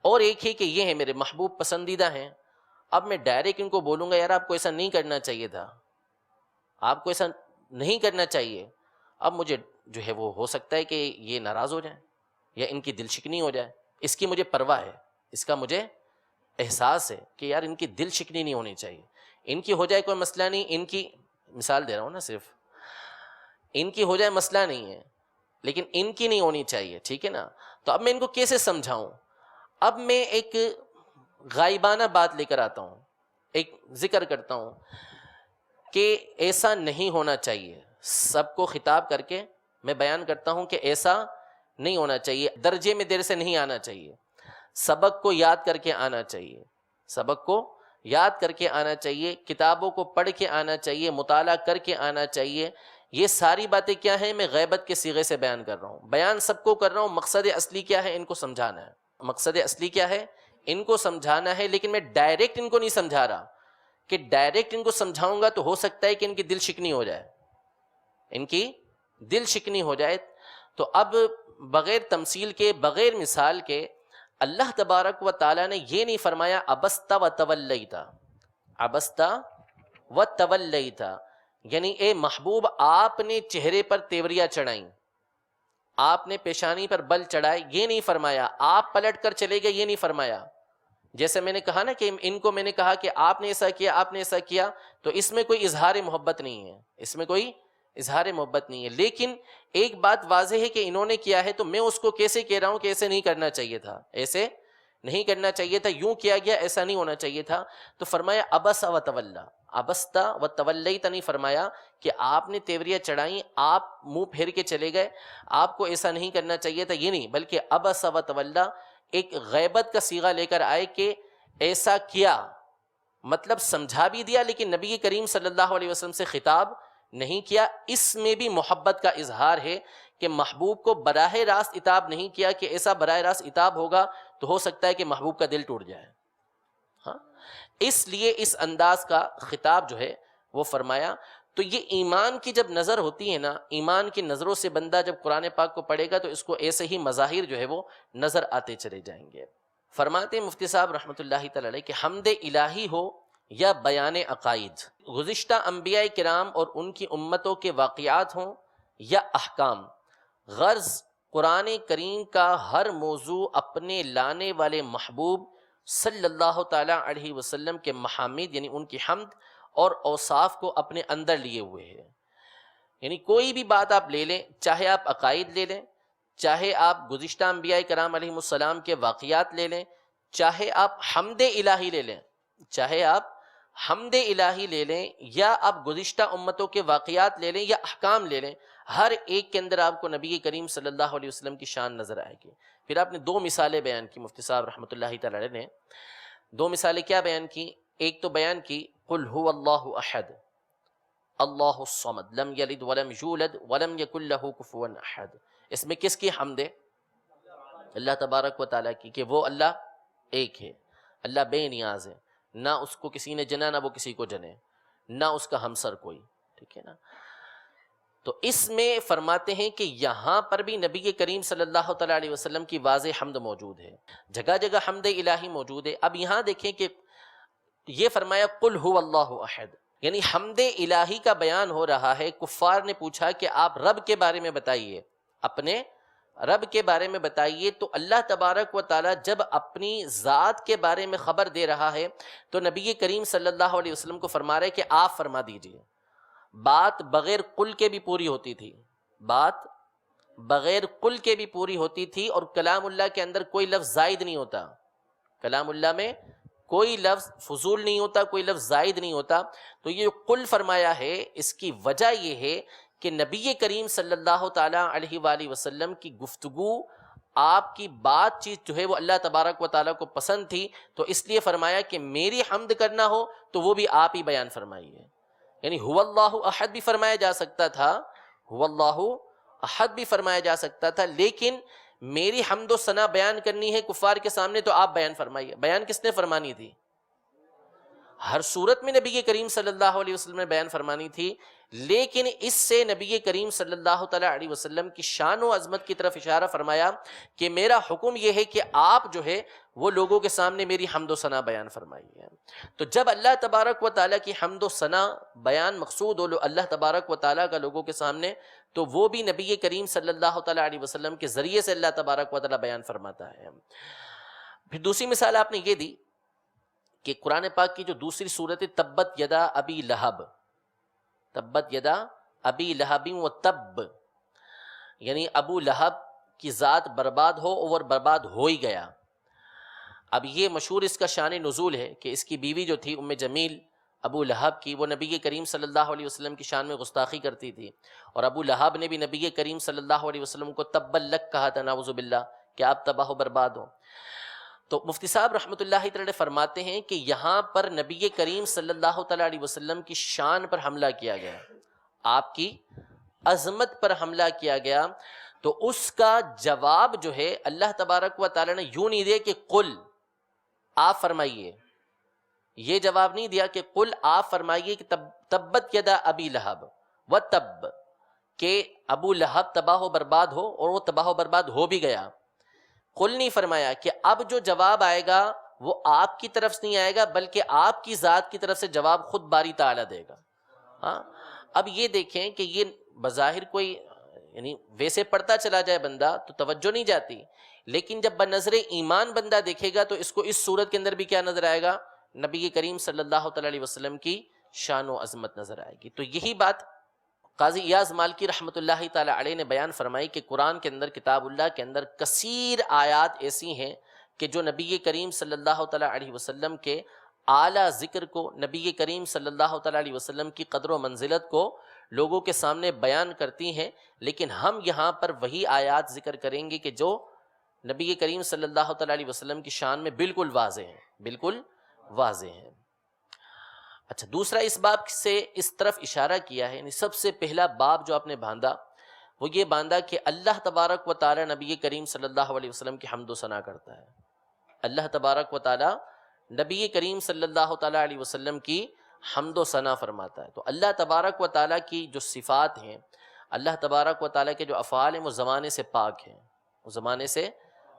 اور ایک ہے کہ یہ ہے میرے محبوب پسندیدہ ہیں، اب میں ڈائریکٹ ان کو بولوں گا یار آپ کو ایسا نہیں کرنا چاہیے تھا، آپ کو ایسا نہیں کرنا چاہیے، اب مجھے جو ہے وہ ہو سکتا ہے کہ یہ ناراض ہو جائیں یا ان کی دل شکنی ہو جائے، اس کی مجھے پرواہ ہے، اس کا مجھے احساس ہے کہ یار ان کی دل شکنی نہیں ہونی چاہیے، ان کی ہو جائے کوئی مسئلہ نہیں، ان کی مثال دے رہا ہوں نا، صرف ان کی ہو جائے مسئلہ نہیں ہے، لیکن ان کی نہیں ہونی چاہیے، ٹھیک ہے نا. تو اب میں ان کو کیسے سمجھاؤں؟ اب میں ایک غائبانہ بات لے کر آتا ہوں، ایک ذکر کرتا ہوں کہ ایسا نہیں ہونا چاہیے. سب کو خطاب کر کے میں بیان کرتا ہوں کہ ایسا نہیں ہونا چاہیے، درجے میں دیر سے نہیں آنا چاہیے، سبق کو یاد کر کے آنا چاہیے، سبق کو یاد کر کے آنا چاہیے، کتابوں کو پڑھ کے آنا چاہیے، مطالعہ کر کے آنا چاہیے. یہ ساری باتیں کیا ہیں؟ میں غیبت کے صیغے سے بیان کر رہا ہوں. بیان سب کو کر رہا ہوں، مقصد اصلی کیا ہے؟ ان کو سمجھانا ہے. مقصد اصلی کیا ہے؟ ان کو سمجھانا ہے. لیکن میں ڈائریکٹ ان کو نہیں سمجھا رہا، کہ ڈائریکٹ ان کو سمجھاؤں گا تو ہو سکتا ہے کہ ان کی دل شکنی ہو جائے، ان کی دل شکنی ہو جائے. تو اب بغیر تمثیل کے، بغیر مثال کے، اللہ تبارک و تعالیٰ نے یہ نہیں فرمایا ابستا و تولیتا، ابستا و تولیتا، یعنی اے محبوب آپ نے چہرے پر تیوریاں چڑھائیں، آپ نے پیشانی پر بل چڑھائے، یہ نہیں فرمایا. آپ پلٹ کر چلے گئے، یہ نہیں فرمایا. جیسے میں نے کہا نا کہ ان کو میں نے کہا کہ آپ نے ایسا کیا، آپ نے ایسا کیا، تو اس میں کوئی اظہار محبت نہیں ہے، اس میں کوئی اظہار محبت نہیں ہے. لیکن ایک بات واضح ہے کہ انہوں نے کیا ہے، تو میں اس کو کیسے کہہ رہا ہوں کہ ایسے نہیں کرنا چاہیے تھا، ایسے نہیں کرنا چاہیے تھا، یوں کیا گیا، ایسا نہیں ہونا چاہیے تھا. تو فرمایا ابس و تولا، ابستا و تولیتا نہیں فرمایا کہ آپ نے تیوریاں چڑھائیں، آپ منہ پھیر کے چلے گئے، آپ کو ایسا نہیں کرنا چاہیے تھا، یہ نہیں، بلکہ ابس و تولا ایک غیبت کا صیغہ لے کر آئے کہ ایسا کیا، مطلب سمجھا بھی دیا لیکن نبی کریم صلی اللہ علیہ وسلم سے خطاب نہیں کیا. اس میں بھی محبت کا اظہار ہے کہ محبوب کو براہ راست عتاب نہیں کیا، کہ ایسا براہ راست عتاب ہوگا تو ہو سکتا ہے کہ محبوب کا دل ٹوٹ جائے. ہاں، اس لیے اس انداز کا خطاب جو ہے وہ فرمایا. تو یہ ایمان کی جب نظر ہوتی ہے نا، ایمان کی نظروں سے بندہ جب قرآن پاک کو پڑھے گا تو اس کو ایسے ہی مظاہر جو ہے وہ نظر آتے چلے جائیں گے. فرماتے ہیں مفتی صاحب رحمۃ اللہ تعالی علیہ کہ حمد الہی ہو یا بیان عقائد، گزشتہ انبیاء کرام اور ان کی امتوں کے واقعات ہوں یا احکام، غرض قرآن کریم کا ہر موضوع اپنے لانے والے محبوب صلی اللہ تعالی علیہ وسلم کے محامد، یعنی ان کی حمد اور اوصاف کو اپنے اندر لیے ہوئے ہے. یعنی کوئی بھی بات آپ لے لیں، چاہے آپ عقائد لے لیں، چاہے آپ گزشتہ انبیاء کرام علیہ السلام کے واقعات لے لیں، چاہے آپ حمد الہی لے لیں، چاہے آپ حمد الہی لے لیں، یا آپ گزشتہ امتوں کے واقعات لے لیں یا احکام لے لیں، ہر ایک کے اندر آپ کو نبی کریم صلی اللہ علیہ وسلم کی شان نظر آئے گی. پھر آپ نے دو مثالیں بیان کی، مفتی صاحب رحمۃ اللہ تعالی علیہ نے دو مثالیں کیا بیان کی؟ ایک تو بیان کی قل هو اللہ احد اللہ الصمد لم یلد ولم یولد ولم یکن لہ کفوا احد. اس میں کس کی حمد ہے؟ اللہ تبارک و تعالیٰ کی، کہ وہ اللہ ایک ہے، اللہ بے نیاز ہے، نہ اس کو کسی نے جنا، نہ وہ کسی کو جنے، نہ اس کا ہمسر کوئی. ٹھیک ہے نا؟ تو اس میں فرماتے ہیں کہ یہاں پر بھی نبی کریم صلی اللہ تعالیٰ علیہ وسلم کی واضح حمد موجود ہے، جگہ جگہ حمد الہی موجود ہے. اب یہاں دیکھیں کہ یہ فرمایا قل هو اللہ احد، یعنی حمد الہی کا بیان ہو رہا ہے. کفار نے پوچھا کہ آپ رب کے بارے میں بتائیے، اپنے رب کے بارے میں بتائیے. تو اللہ تبارک و تعالیٰ جب اپنی ذات کے بارے میں خبر دے رہا ہے تو نبی کریم صلی اللہ علیہ وسلم کو فرما رہے کہ آپ فرما دیجئے. بات بغیر قل کے بھی پوری ہوتی تھی، بات بغیر قل کے بھی پوری ہوتی تھی، اور کلام اللہ کے اندر کوئی لفظ زائد نہیں ہوتا، کلام اللہ میں کوئی لفظ فضول نہیں ہوتا، کوئی لفظ زائد نہیں ہوتا. تو یہ قل فرمایا ہے، اس کی وجہ یہ ہے کہ نبی کریم صلی اللہ تعالیٰ علیہ وآلہ وسلم کی گفتگو، آپ کی بات چیت جو ہے وہ اللہ تبارک و تعالیٰ کو پسند تھی، تو اس لیے فرمایا کہ میری حمد کرنا ہو تو وہ بھی آپ ہی بیان فرمائیے. یعنی هو اللہ احد بھی فرمایا جا سکتا تھا، هو اللہ احد بھی فرمایا جا سکتا تھا، لیکن میری حمد و ثنا بیان کرنی ہے کفار کے سامنے تو آپ بیان فرمائیے. بیان کس نے فرمانی تھی؟ ہر صورت میں نبی کریم صلی اللہ علیہ وسلم نے بیان فرمانی تھی، لیکن اس سے نبی کریم صلی اللہ تعالیٰ علیہ وسلم کی شان و عظمت کی طرف اشارہ فرمایا کہ میرا حکم یہ ہے کہ آپ جو ہے وہ لوگوں کے سامنے میری حمد و ثنا بیان فرمائیے. تو جب اللہ تبارک و تعالیٰ کی حمد و ثنا بیان مقصود ہو اللہ تبارک و تعالیٰ کا لوگوں کے سامنے، تو وہ بھی نبی کریم صلی اللہ تعالیٰ علیہ وسلم کے ذریعے سے اللہ تبارک و تعالیٰ بیان فرماتا ہے. پھر دوسری مثال آپ نے یہ دی کہ قرآن پاک کی جو دوسری صورت تبت یدا ابی لہب، تبت یدا ابی لہب و تب، یعنی ابو لہب کی ذات برباد ہو اور برباد ہو ہی گیا۔ اب یہ مشہور اس کا شان نزول ہے کہ اس کی بیوی جو تھی ام جمیل ابو لہب کی، وہ نبی کریم صلی اللہ علیہ وسلم کی شان میں گستاخی کرتی تھی، اور ابو لہب نے بھی نبی کریم صلی اللہ علیہ وسلم کو تبا لک کہا تھا، نعوذ باللہ، کہ آپ تباہ و برباد ہو۔ تو مفتی صاحب رحمۃ اللہ تعالی فرماتے ہیں کہ یہاں پر نبی کریم صلی اللہ تعالی علیہ وسلم کی شان پر حملہ کیا گیا، آپ کی عظمت پر حملہ کیا گیا، تو اس کا جواب جو ہے اللہ تبارک و تعالی نے یوں نہیں دیا کہ قل آپ فرمائیے، یہ جواب نہیں دیا کہ قل آپ فرمائیے کہ تبت یدا ابی لہب و تب، کہ ابو لہب تباہ و برباد ہو، اور وہ تباہ و برباد ہو بھی گیا۔ قل نہیں فرمایا کہ اب جو جواب آئے گا وہ آپ کی طرف سے نہیں آئے گا، بلکہ آپ کی ذات کی طرف سے جواب خود باری تعالیٰ دے گا۔ ہاں، اب یہ دیکھیں کہ یہ بظاہر کوئی یعنی ویسے پڑھتا چلا جائے بندہ تو توجہ نہیں جاتی، لیکن جب بنظر ایمان بندہ دیکھے گا تو اس کو اس صورت کے اندر بھی کیا نظر آئے گا؟ نبی کریم صلی اللہ تعالی علیہ وسلم کی شان و عظمت نظر آئے گی۔ تو یہی بات قاضی ایاز مالکی رحمۃ اللہ تعالی علیہ نے بیان فرمائی کہ قرآن کے اندر، کتاب اللہ کے اندر کثیر آیات ایسی ہیں کہ جو نبی کریم صلی اللہ تعالی علیہ وسلم کے اعلیٰ ذکر کو، نبی کریم صلی اللہ تعالی علیہ وسلم کی قدر و منزلت کو لوگوں کے سامنے بیان کرتی ہیں، لیکن ہم یہاں پر وہی آیات ذکر کریں گے کہ جو نبی کریم صلی اللہ تعالی علیہ وسلم کی شان میں بالکل واضح ہیں، بالکل واضح ہیں۔ اچھا، دوسرا اس باب سے اس طرف اشارہ کیا ہے، یعنی سب سے پہلا باب جو آپ نے باندھا وہ یہ باندھا کہ اللہ تبارک و تعالی نبی کریم صلی اللہ علیہ وسلم کی حمد و ثنا کرتا ہے۔ اللہ تبارک و تعالی نبی کریم صلی اللہ تعالی علیہ وسلم کی حمد و ثنا فرماتا ہے۔ تو اللہ تبارک و تعالی کی جو صفات ہیں، اللہ تبارک و تعالی کے جو افعال ہیں، وہ زمانے سے پاک ہیں، وہ زمانے سے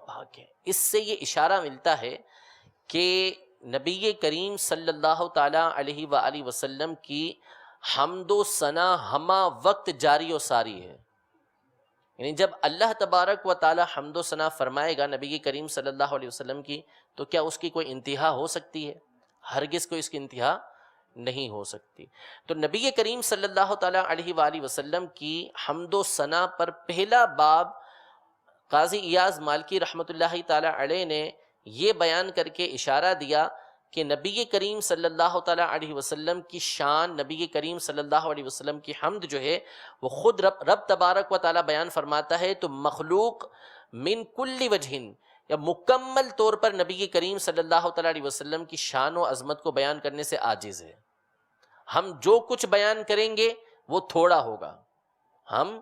پاک ہیں۔ اس سے یہ اشارہ ملتا ہے کہ نبی کریم صلی اللہ تعالی علیہ وآلہ وسلم کی حمد و ثنا ہمہ وقت جاری و ساری ہے، یعنی جب اللہ تبارک و تعالی حمد و ثنا فرمائے گا نبی کریم صلی اللہ علیہ وسلم کی، تو کیا اس کی کوئی انتہا ہو سکتی ہے؟ ہرگز کوئی اس کی انتہا نہیں ہو سکتی۔ تو نبی کریم صلی اللہ تعالی علیہ وآلہ وسلم کی حمد و ثنا پر پہلا باب قاضی ایاز مالکی رحمۃ اللہ تعالی علیہ نے یہ بیان کر کے اشارہ دیا کہ نبی کریم صلی اللہ تعالی علیہ وسلم کی شان، نبی کریم صلی اللہ علیہ وسلم کی حمد جو ہے وہ خود رب تبارک و تعالی بیان فرماتا ہے، تو مخلوق من کل وجہ، یا مکمل طور پر نبی کریم صلی اللہ تعالی علیہ وسلم کی شان و عظمت کو بیان کرنے سے عاجز ہے۔ ہم جو کچھ بیان کریں گے وہ تھوڑا ہوگا، ہم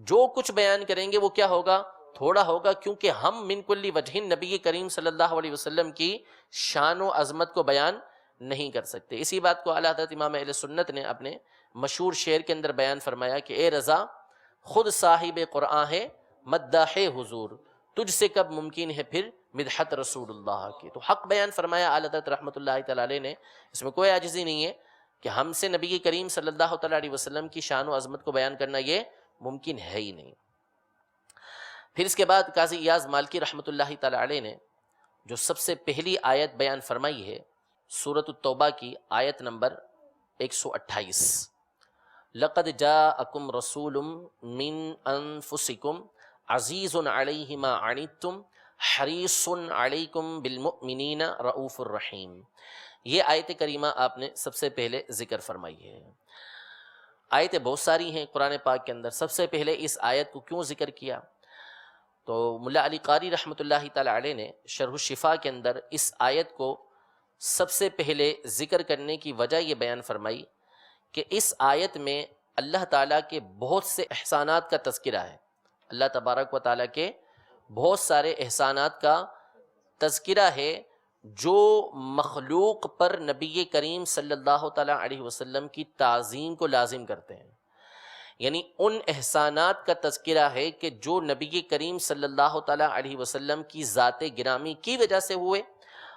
جو کچھ بیان کریں گے وہ کیا ہوگا؟ تھوڑا ہوگا، کیونکہ ہم من کل وجہ نبی کریم صلی اللہ علیہ وسلم کی شان و عظمت کو بیان نہیں کر سکتے۔ اسی بات کو اعلیٰ حضرت امام اہل سنت نے اپنے مشہور شعر کے اندر بیان فرمایا کہ اے رضا خود صاحب قرآن ہے مداح حضور، تجھ سے کب ممکن ہے پھر مدحت رسول اللہ کی۔ تو حق بیان فرمایا اعلیٰ حضرت رحمۃ اللہ تعالی علیہ نے، اس میں کوئی عاجزی نہیں ہے کہ ہم سے نبی کریم صلی اللہ تعالی علیہ وسلم کی شان و عظمت کو بیان کرنا یہ ممکن ہے ہی نہیں۔ پھر اس کے بعد قاضی ایاز مالکی رحمۃ اللہ تعالی علیہ نے جو سب سے پہلی آیت بیان فرمائی ہے سورۃ التوبہ کی آیت نمبر 128، لقد جاءکم رسول من انفسکم عزیز علیہ ما عنتم حریص علیکم بالمؤمنین رؤوف الرحیم۔ یہ آیت کریمہ آپ نے سب سے پہلے ذکر فرمائی ہے۔ آیتیں بہت ساری ہیں قرآن پاک کے اندر، سب سے پہلے اس آیت کو کیوں ذکر کیا؟ تو ملا علی قاری رحمۃ اللہ تعالی علیہ نے شرح الشفا کے اندر اس آیت کو سب سے پہلے ذکر کرنے کی وجہ یہ بیان فرمائی کہ اس آیت میں اللہ تعالیٰ کے بہت سے احسانات کا تذکرہ ہے، اللہ تبارک و تعالیٰ کے بہت سارے احسانات کا تذکرہ ہے جو مخلوق پر نبی کریم صلی اللہ تعالیٰ علیہ وسلم کی تعظیم کو لازم کرتے ہیں، یعنی ان احسانات کا تذکرہ ہے کہ جو نبی کریم صلی اللہ تعالیٰ علیہ وسلم کی ذات گرامی کی وجہ سے ہوئے،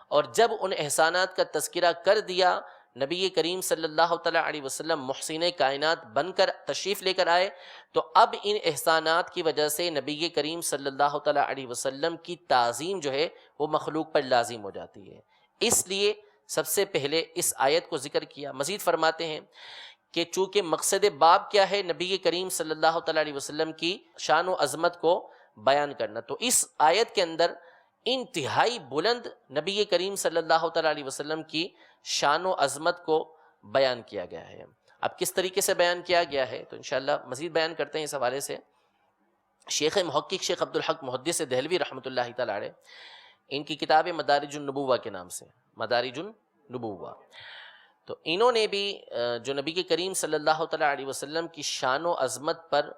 اور جب ان احسانات کا تذکرہ کر دیا نبی کریم صلی اللہ تعالیٰ علیہ وسلم محسن کائنات بن کر تشریف لے کر آئے، تو اب ان احسانات کی وجہ سے نبی کریم صلی اللہ تعالیٰ علیہ وسلم کی تعظیم جو ہے وہ مخلوق پر لازم ہو جاتی ہے۔ اس لیے سب سے پہلے اس آیت کو ذکر کیا۔ مزید فرماتے ہیں کہ چونکہ مقصد باب کیا ہے، نبی کریم صلی اللہ تعالیٰ علیہ وسلم کی شان و عظمت کو بیان کرنا، تو اس آیت کے اندر انتہائی بلند نبی کریم صلی اللہ تعالیٰ علیہ وسلم کی شان و عظمت کو بیان کیا گیا ہے۔ اب کس طریقے سے بیان کیا گیا ہے تو انشاءاللہ مزید بیان کرتے ہیں اس حوالے سے۔ شیخ محقق شیخ عبدالحق محدث دہلوی رحمۃ اللہ تعالیٰ علیہ، ان کی کتاب مدارج النبوہ کے نام سے، مدارج النبوہ، تو انہوں نے بھی جو نبی کے کریم صلی اللہ تعالیٰ علیہ وسلم کی شان و عظمت پر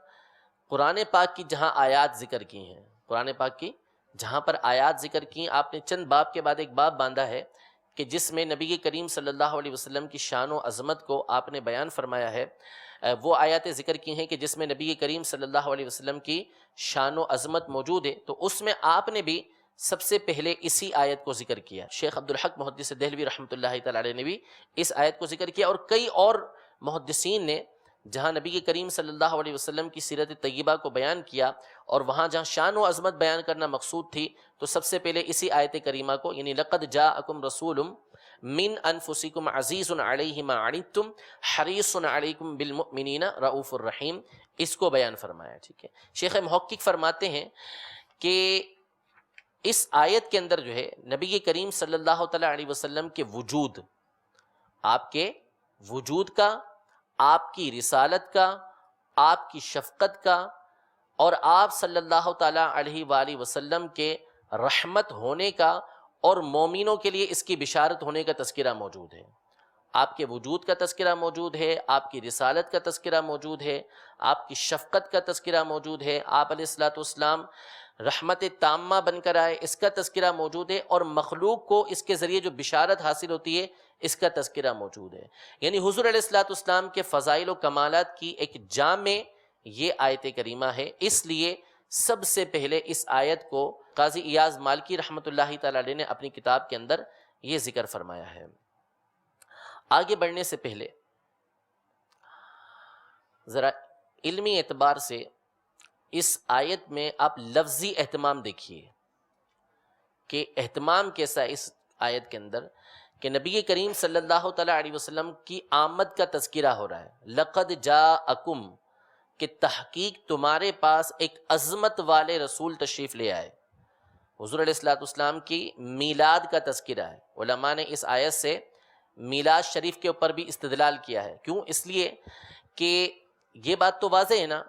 قرآن پاک کی جہاں آیات ذکر کی ہیں، قرآن پاک کی جہاں پر آیات ذکر کی، آپ نے چند باب کے بعد ایک باب باندھا ہے کہ جس میں نبی کریم صلی اللہ علیہ وسلم کی شان و عظمت کو آپ نے بیان فرمایا ہے، وہ آیات ذکر کی ہیں کہ جس میں نبی کریم صلی اللہ علیہ وسلم کی شان و عظمت موجود ہے، تو اس میں آپ نے بھی سب سے پہلے اسی آیت کو ذکر کیا۔ شیخ عبدالحق محدث دہلوی رحمۃ اللہ تعالیٰ علیہ نے بھی اس آیت کو ذکر کیا، اور کئی اور محدثین نے جہاں نبی کریم صلی اللہ علیہ وسلم کی سیرت طیبہ کو بیان کیا اور وہاں جہاں شان و عظمت بیان کرنا مقصود تھی، تو سب سے پہلے اسی آیت کریمہ کو، یعنی لقد جاءکم رسول من انفسکم عزیز علیہ ما عنتم حریص علیکم بالمؤمنین رؤوف الرحیم، اس کو بیان فرمایا۔ ٹھیک ہے، شیخ محقق فرماتے ہیں کہ اس آیت کے اندر جو ہے نبی کریم صلی اللہ تعالیٰ علیہ وسلم کے وجود، آپ کے وجود کا، آپ کی رسالت کا، آپ کی شفقت کا، اور آپ صلی اللہ تعالیٰ علیہ وآلہ وسلم کے رحمت ہونے کا اور مومنوں کے لیے اس کی بشارت ہونے کا تذکرہ موجود ہے۔ آپ کے وجود کا تذکرہ موجود ہے، آپ کی رسالت کا تذکرہ موجود ہے، آپ کی شفقت کا تذکرہ موجود ہے، آپ علیہ الصلوۃ والسلام رحمت تامہ بن کر آئے، اس کا تذکرہ موجود ہے، اور مخلوق کو اس کے ذریعے جو بشارت حاصل ہوتی ہے اس کا تذکرہ موجود ہے۔ یعنی حضور علیہ الصلوۃ والسلام کے فضائل و کمالات کی ایک جامع یہ آیت کریمہ ہے، اس لیے سب سے پہلے اس آیت کو قاضی ایاز مالکی رحمۃ اللہ تعالیٰ علیہ نے اپنی کتاب کے اندر یہ ذکر فرمایا ہے۔ آگے بڑھنے سے پہلے ذرا علمی اعتبار سے اس آیت میں آپ لفظی اہتمام دیکھیے کہ اہتمام کیسا ہے اس آیت کے اندر، کہ نبی کریم صلی اللہ تعالیٰ علیہ وسلم کی آمد کا تذکرہ ہو رہا ہے۔ لقد جاءکم، کہ تحقیق تمہارے پاس ایک عظمت والے رسول تشریف لے آئے۔ حضور علیہ الصلوۃ والسلام کی میلاد کا تذکرہ ہے۔ علماء نے اس آیت سے میلاد شریف کے اوپر بھی استدلال کیا ہے۔ کیوں؟ اس لیے کہ یہ بات تو واضح ہے نا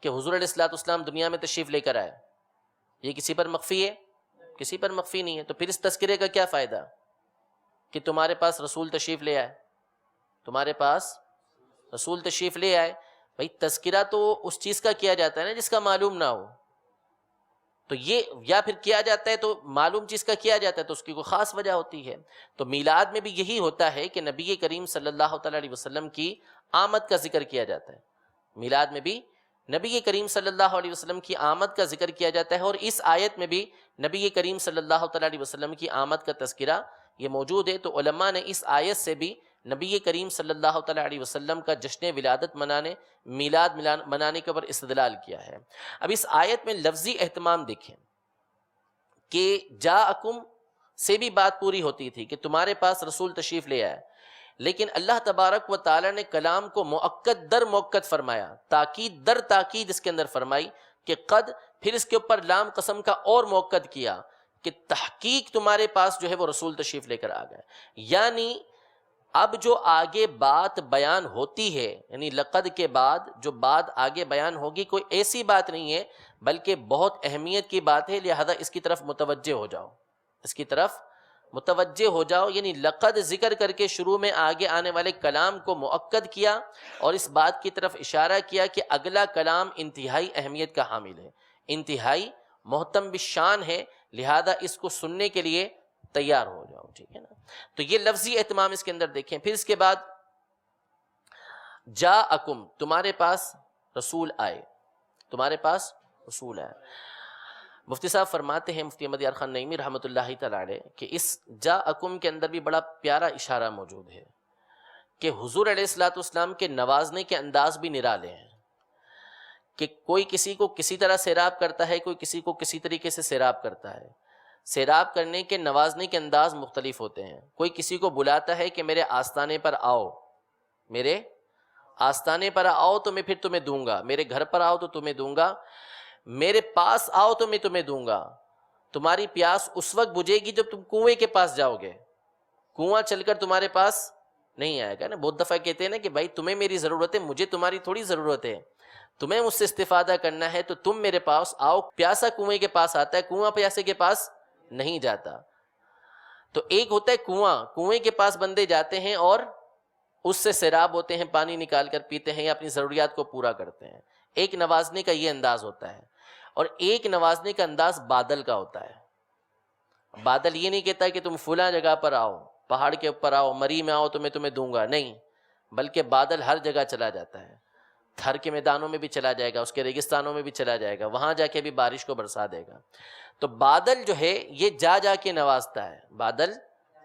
کہ حضور علیہ الصلوۃ والسلام دنیا میں تشریف لے کر آئے، یہ کسی پر مخفی ہے؟ کسی پر مخفی نہیں ہے، تو پھر اس تذکرے کا کیا فائدہ کہ تمہارے پاس رسول تشریف لے آئے، تمہارے پاس رسول تشریف لے آئے؟ بھائی تذکرہ تو اس چیز کا کیا جاتا ہے نا جس کا معلوم نہ ہو، تو یہ یا پھر کیا جاتا ہے تو معلوم چیز کا کیا جاتا ہے تو اس کی کوئی خاص وجہ ہوتی ہے۔ تو میلاد میں بھی یہی ہوتا ہے کہ نبی کریم صلی اللہ تعالیٰ علیہ وسلم کی آمد کا ذکر کیا جاتا ہے، میلاد میں بھی نبی کریم صلی اللہ علیہ وسلم کی آمد کا ذکر کیا جاتا ہے، اور اس آیت میں بھی نبی کریم صلی اللہ تعالیٰ علیہ وسلم کی آمد کا تذکرہ یہ موجود ہے۔ تو علماء نے اس آیت سے بھی نبی کریم صلی اللہ تعالیٰ علیہ وسلم کا جشن ولادت منانے، میلاد منانے کے اوپر استدلال کیا ہے۔ اب اس آیت میں لفظی اہتمام دیکھیں کہ جاءکم سے بھی بات پوری ہوتی تھی کہ تمہارے پاس رسول تشریف لے آئے، لیکن اللہ تبارک و تعالیٰ نے کلام کو مؤکد در مؤکد فرمایا، تاکید در تاکید اس کے اندر فرمائی کہ قد، پھر اس کے اوپر لام قسم کا اور مؤکد کیا کہ تحقیق تمہارے پاس جو ہے وہ رسول تشریف لے کر آ گئے۔ یعنی اب جو آگے بات بیان ہوتی ہے، یعنی لقد کے بعد جو بات آگے بیان ہوگی کوئی ایسی بات نہیں ہے بلکہ بہت اہمیت کی بات ہے، لہذا اس کی طرف متوجہ ہو جاؤ، اس کی طرف متوجہ ہو جاؤ۔ یعنی لقد ذکر کر کے شروع میں آگے آنے والے کلام کو مؤکد کیا اور اس بات کی طرف اشارہ کیا کہ اگلا کلام انتہائی اہمیت کا حامل ہے، انتہائی محتم بالشان ہے، لہذا اس کو سننے کے لیے تیار ہو جاؤ۔ ٹھیک ہے نا، تو یہ لفظی اہتمام اس کے اندر دیکھیں۔ پھر اس کے بعد جاءکم، تمہارے پاس رسول آئے، تمہارے پاس رسول آئے۔ مفتی صاحب فرماتے ہیں، مفتی احمد یار خان نعیمی رحمۃ اللہ تعالیٰ علیہ، کہ اس جاءکم کے اندر بھی بڑا پیارا اشارہ موجود ہے کہ حضور علیہ الصلوۃ والسلام کے نوازنے کے انداز بھی نرالے ہیں، کہ کوئی کسی کو کسی طرح سیراب کرتا ہے، کوئی کسی کو کسی طریقے سے سیراب کرتا ہے۔ سیراب کرنے کے نوازنے کے انداز مختلف ہوتے ہیں. کوئی کسی کو بلاتا ہے کہ میرے آستانے پر آؤ، میرے آستانے پر آؤ تو میں پھر تمہیں دوں گا، میرے گھر پر آؤ تو تمہیں دوں گا، میرے پاس آؤ تو میں تمہیں دوں گا. تمہاری پیاس اس وقت بجھے گی جب تم کنویں کے پاس جاؤ گے، کنواں چل کر تمہارے پاس نہیں آئے گا نا. بہت دفعہ کہتے ہیں نا کہ بھائی تمہیں میری ضرورت ہے، مجھے تمہاری تھوڑی ضرورت ہے، تمہیں مجھ سے استفادہ کرنا ہے تو تم میرے پاس آؤ. پیاسا کنویں کے پاس آتا ہے، کنواں پیاسے کے پاس نہیں جاتا. تو ایک ہوتا ہے کنواں، کنویں کے پاس بندے جاتے ہیں اور اس سے سیراب ہوتے ہیں، پانی نکال کر پیتے ہیں یا اپنی ضروریات کو پورا کرتے ہیں. ایک نوازنے کا یہ انداز ہوتا ہے. اور ایک نوازنے کا انداز بادل کا ہوتا ہے. بادل یہ نہیں کہتا کہ تم فلاں جگہ پر آؤ، پہاڑ کے اوپر آؤ، مری میں آؤ تو میں تمہیں دوں گا، نہیں، بلکہ بادل ہر جگہ چلا جاتا ہے. تھر کے میدانوں میں بھی چلا جائے گا، اس کے ریگستانوں میں بھی چلا جائے گا، وہاں جا کے بھی بارش کو برسا دے گا. تو بادل جو ہے یہ جا جا کے نوازتا ہے، بادل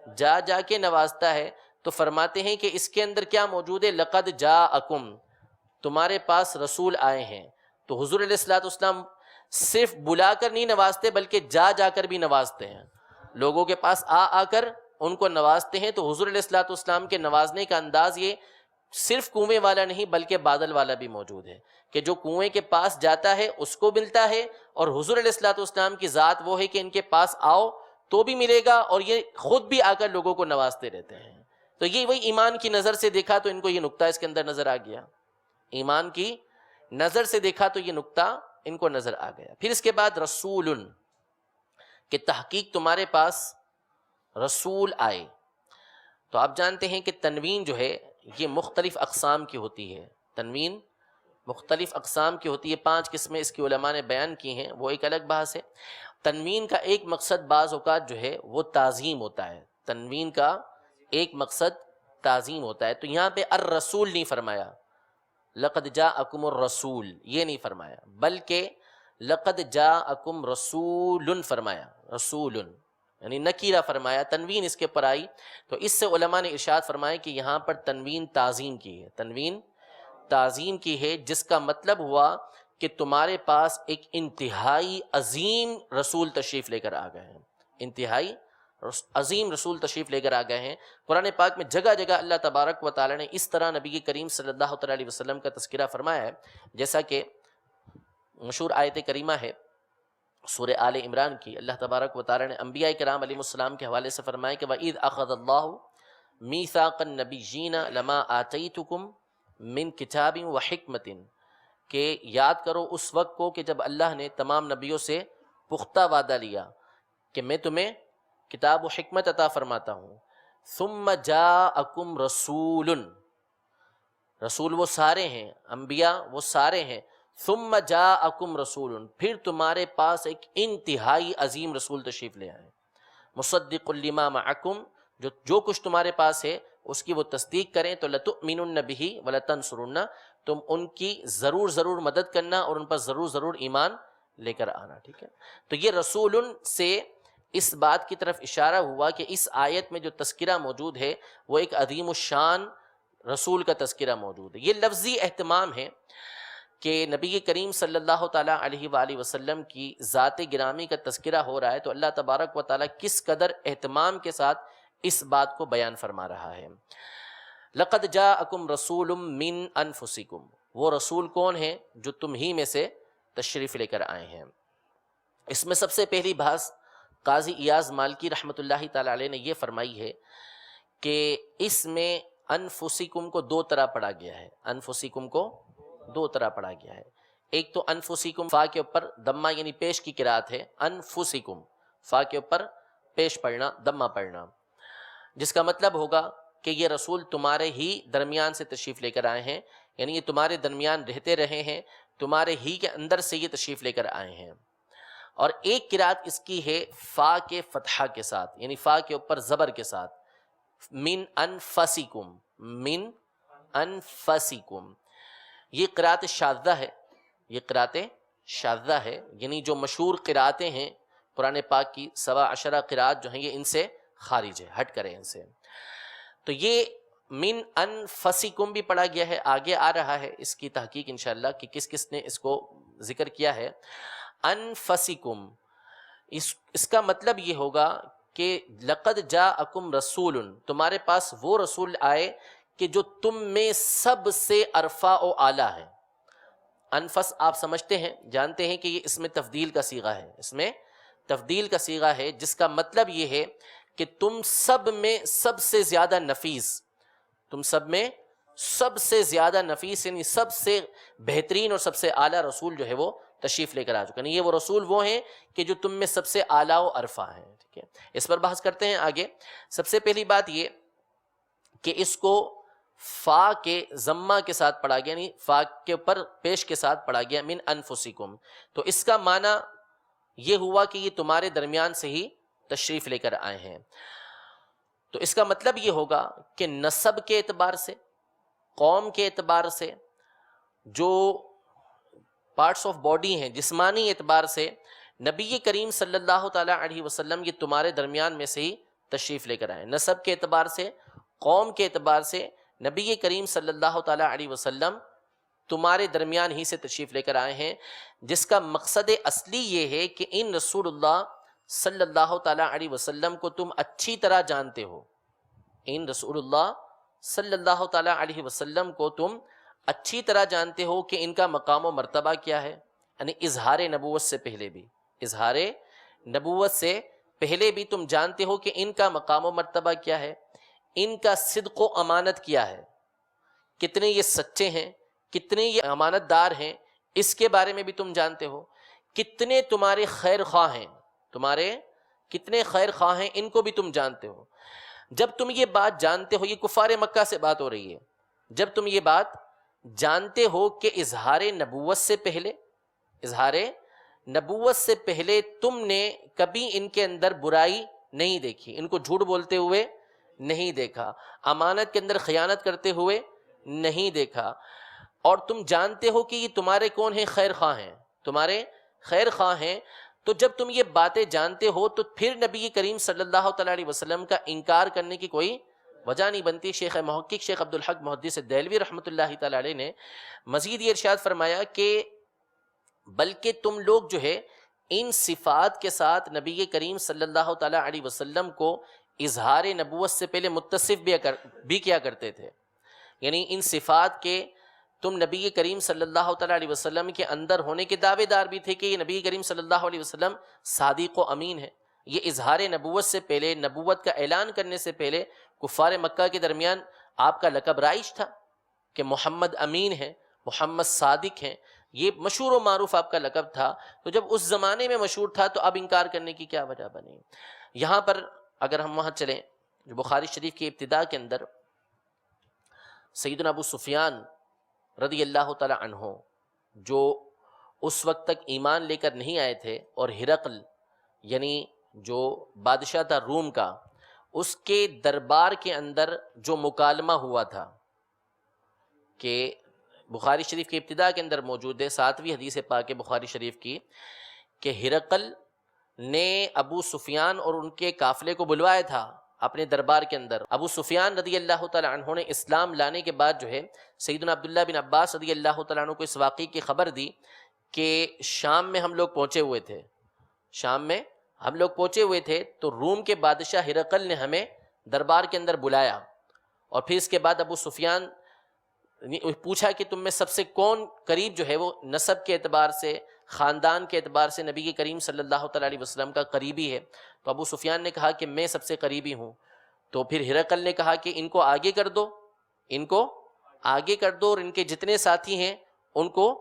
جا جا کے نوازتا ہے. تو فرماتے ہیں کہ اس کے اندر کیا موجود ہے؟ لقد جاءکم، تمہارے پاس رسول آئے ہیں. تو حضور علیہ الصلوۃ والسلام صرف بلا کر نہیں نوازتے بلکہ جا جا کر بھی نوازتے ہیں، لوگوں کے پاس آ آ کر ان کو نوازتے ہیں. تو حضور علیہ الصلوۃ والسلام کے نوازنے کا انداز یہ صرف کنویں والا نہیں بلکہ بادل والا بھی موجود ہے کہ جو کنویں کے پاس جاتا ہے اس کو ملتا ہے، اور حضور علیہ الصلوۃ والسلام کی ذات وہ ہے کہ ان کے پاس آؤ تو بھی ملے گا اور یہ خود بھی آ کر لوگوں کو نوازتے رہتے ہیں. تو یہ وہی ایمان کی نظر سے دیکھا تو ان کو یہ نقطہ اس کے اندر نظر آ گیا، ایمان کی نظر سے دیکھا تو یہ نقطہ ان کو نظر آ گیا. پھر اس کے بعد رسول، کہ تحقیق تمہارے پاس رسول آئے. تو آپ جانتے ہیں کہ تنوین جو ہے یہ مختلف اقسام کی ہوتی ہے، تنوین مختلف اقسام کی ہوتی ہے. 5 قسمیں اس کی علماء نے بیان کی ہیں، وہ ایک الگ بحث ہے. تنوین کا ایک مقصد بعض اوقات جو ہے وہ تعظیم ہوتا ہے، تنوین کا ایک مقصد تعظیم ہوتا ہے. تو یہاں پہ الرسول نہیں فرمایا، لقد جاءکم الرسول یہ نہیں فرمایا، بلکہ لقد جاءکم رسول فرمایا، رسول یعنی نکیرہ فرمایا، تنوین اس کے پر آئی. تو اس سے علماء نے ارشاد فرمایا کہ یہاں پر تنوین تعظیم کی ہے، تنوین تعظیم کی ہے، جس کا مطلب ہوا کہ تمہارے پاس ایک انتہائی عظیم رسول تشریف لے کر آ گئے ہیں، انتہائی عظیم رسول تشریف لے کر آ گئے ہیں. قرآن پاک میں جگہ جگہ اللہ تبارک و تعالی نے اس طرح نبی کریم صلی اللہ تعالی علیہ وسلم کا تذکرہ فرمایا ہے. جیسا کہ مشہور آیت کریمہ ہے سورہ آل عمران کی، اللہ تبارک و تعالی نے انبیاء کرام علیہ السلام کے حوالے سے فرمایا کہ وَإِذْ أَخَذَ اللَّهُ مِيثَاقَ النَّبِيِّينَ لَمَا آتَيْتُكُم مِّن كِتَابٍ وَحِكْمَةٍ، کہ یاد کرو اس وقت کو کہ جب اللہ نے تمام نبیوں سے پختہ وعدہ لیا کہ میں تمہیں کتاب و حکمت عطا فرماتا ہوں. ثُمَّ جَاءَكُمْ رَسُولٌ، رسول وہ سارے ہیں، انبیاء وہ سارے ہیں. ثم جاءکم رسول، پھر تمہارے پاس ایک انتہائی عظیم رسول تشریف لے آئے. مصدق لما معکم، جو کچھ تمہارے پاس ہے اس کی وہ تصدیق کریں. تو لتؤمنن بہ ولتنصرن، تم ان کی ضرور ضرور مدد کرنا اور ان پر ضرور ضرور ایمان لے کر آنا. ٹھیک ہے، تو یہ رسول سے اس بات کی طرف اشارہ ہوا کہ اس آیت میں جو تذکرہ موجود ہے وہ ایک عظیم الشان رسول کا تذکرہ موجود ہے. یہ لفظی اہتمام ہے کہ نبی کریم صلی اللہ تعالیٰ علیہ وآلہ وسلم کی ذات گرامی کا تذکرہ ہو رہا ہے، تو اللہ تبارک و تعالیٰ کس قدر اہتمام کے ساتھ اس بات کو بیان فرما رہا ہے. لقد جاءکم رسول من انفسکم، وہ رسول کون ہیں؟ جو تم ہی میں سے تشریف لے کر آئے ہیں. اس میں سب سے پہلی بحث قاضی ایاز مالکی رحمۃ اللہ تعالیٰ علیہ نے یہ فرمائی ہے کہ اس میں انفسکم کو 2 طرح پڑھا گیا ہے، انفسکم کو 2 طرح پڑھا گیا ہے. ایک تو انفسکم فا کے اوپر دمہ یعنی پیش کی قرات ہے، انفسکم فا کے اوپر پیش پڑھنا، دمہ پڑھنا، جس کا مطلب ہوگا کہ یہ رسول تمہارے ہی درمیان سے تشریف لے کر آئے ہیں، یعنی یہ تمہارے درمیان رہتے رہے ہیں، تمہارے ہی کے اندر سے یہ تشریف لے کر آئے ہیں. اور ایک قرات اس کی ہے فا کے فتحہ کے ساتھ، یعنی فا کے اوپر زبر کے ساتھ، من انفسکم، من انفسکم. یہ قرات شاذہ ہے، یہ قرات شاذہ ہے، یعنی جو مشہور قراتیں ہیں قرآن پاک کی 17 قرات جو ہیں یہ ان سے خارج ہے، ہٹ کریں ان سے. تو یہ من انفسکم بھی پڑھا گیا ہے، آگے آ رہا ہے اس کی تحقیق انشاءاللہ کہ کس کس نے اس کو ذکر کیا ہے. انفسکم اس کا مطلب یہ ہوگا کہ لقد جاءکم رسول، تمہارے پاس وہ رسول آئے کہ جو تم میں سب سے ارفع و اعلیٰ ہے۔ انفس آپ سمجھتے ہیں، جانتے ہیں کہ یہ اس میں تفضیل کا صیغہ ہے، اس میں تفضیل کا صیغہ ہے، جس کا مطلب یہ ہے کہ تم سب میں سب سے زیادہ نفیس، تم سب میں سب سے زیادہ نفیس، یعنی سب سے بہترین اور سب سے اعلیٰ رسول جو ہے وہ تشریف لے کر آ چکا، یعنی یہ وہ رسول وہ ہیں کہ جو تم میں سب سے اعلیٰ و ارفع ہیں۔ ٹھیک ہے، اس پر بحث کرتے ہیں آگے۔ سب سے پہلی بات یہ کہ اس کو فا کے ضمہ کے ساتھ پڑھا گیا، یعنی فا کے اوپر پیش کے ساتھ پڑھا گیا، من انفسکم، تو اس کا معنی یہ ہوا کہ یہ تمہارے درمیان سے ہی تشریف لے کر آئے ہیں۔ تو اس کا مطلب یہ ہوگا کہ نسب کے اعتبار سے، قوم کے اعتبار سے، جو پارٹس آف باڈی ہیں، جسمانی اعتبار سے، نبی کریم صلی اللہ تعالیٰ علیہ وسلم یہ تمہارے درمیان میں سے ہی تشریف لے کر آئے۔ نسب کے اعتبار سے، قوم کے اعتبار سے نبی کریم صلی اللہ تعالیٰ علیہ وسلم تمہارے درمیان ہی سے تشریف لے کر آئے ہیں، جس کا مقصد اصلی یہ ہے کہ ان رسول اللہ صلی اللہ تعالیٰ علیہ وسلم کو تم اچھی طرح جانتے ہو، ان رسول اللہ صلی اللہ تعالیٰ علیہ وسلم کو تم اچھی طرح جانتے ہو کہ ان کا مقام و مرتبہ کیا ہے، یعنی اظہار نبوت سے پہلے بھی، اظہار نبوت سے پہلے بھی تم جانتے ہو کہ ان کا مقام و مرتبہ کیا ہے، ان کا صدق و امانت کیا ہے، کتنے یہ سچے ہیں، کتنے یہ امانت دار ہیں، اس کے بارے میں بھی تم جانتے ہو، کتنے تمہارے خیر خواہ ہیں، تمہارے کتنے خیر خواہ ہیں، ان کو بھی تم جانتے ہو۔ جب تم یہ بات جانتے ہو، یہ کفار مکہ سے بات ہو رہی ہے، جب تم یہ بات جانتے ہو کہ اظہار نبوت سے پہلے، اظہار نبوت سے پہلے تم نے کبھی ان کے اندر برائی نہیں دیکھی، ان کو جھوٹ بولتے ہوئے نہیں دیکھا، امانت کے اندر خیانت کرتے ہوئے نہیں دیکھا، اور تم جانتے ہو کہ یہ تمہارے کون ہیں؟ خیر خواہ ہیں، تمہارے خیر خواہ ہیں۔ تو جب تم یہ باتیں جانتے ہو تو پھر نبی کریم صلی اللہ تعالیٰ علیہ وسلم کا انکار کرنے کی کوئی وجہ نہیں بنتی۔ شیخ محقق شیخ عبدالحق محدث دہلوی رحمۃ اللہ تعالیٰ علیہ نے مزید یہ ارشاد فرمایا کہ بلکہ تم لوگ جو ہے ان صفات کے ساتھ نبی کریم صلی اللہ تعالیٰ علیہ وسلم کو اظہار نبوت سے پہلے متصف بھی کیا کرتے تھے، یعنی ان صفات کے تم نبی کریم صلی اللہ تعالیٰ علیہ وسلم کے اندر ہونے کے دعوے دار بھی تھے کہ یہ نبی کریم صلی اللہ علیہ وسلم صادق و امین ہے۔ یہ اظہار نبوت سے پہلے، نبوت کا اعلان کرنے سے پہلے کفار مکہ کے درمیان آپ کا لقب رائج تھا کہ محمد امین ہے، محمد صادق ہیں، یہ مشہور و معروف آپ کا لقب تھا۔ تو جب اس زمانے میں مشہور تھا تو اب انکار کرنے کی کیا وجہ بنی؟ یہاں پر اگر ہم وہاں چلیں، جو بخاری شریف کی ابتدا کے اندر سیدنا ابو سفیان رضی اللہ تعالی عنہ جو اس وقت تک ایمان لے کر نہیں آئے تھے، اور ہرقل یعنی جو بادشاہ تھا روم کا، اس کے دربار کے اندر جو مکالمہ ہوا تھا کہ بخاری شریف کی ابتدا کے اندر موجود ہے، 7ویں حدیث پاک بخاری شریف کی، کہ ہرقل نے ابو سفیان اور ان کے قافلے کو بلوایا تھا اپنے دربار کے اندر۔ ابو سفیان رضی اللہ تعالیٰ عنہ نے اسلام لانے کے بعد جو ہے سیدنا عبداللہ بن عباس رضی اللہ تعالیٰ عنہ کو اس واقعے کی خبر دی کہ شام میں ہم لوگ پہنچے ہوئے تھے، شام میں ہم لوگ پہنچے ہوئے تھے تو روم کے بادشاہ ہرقل نے ہمیں دربار کے اندر بلایا، اور پھر اس کے بعد ابو سفیان پوچھا کہ تم میں سب سے کون قریب جو ہے وہ نسب کے اعتبار سے، خاندان کے اعتبار سے نبی کریم صلی اللہ تعالیٰ علیہ وسلم کا قریبی ہے؟ تو ابو سفیان نے کہا کہ میں سب سے قریبی ہوں۔ تو پھر ہرقل نے کہا کہ ان کو آگے کر دو، ان کو آگے کر دو، اور ان کے جتنے ساتھی ہیں ان کو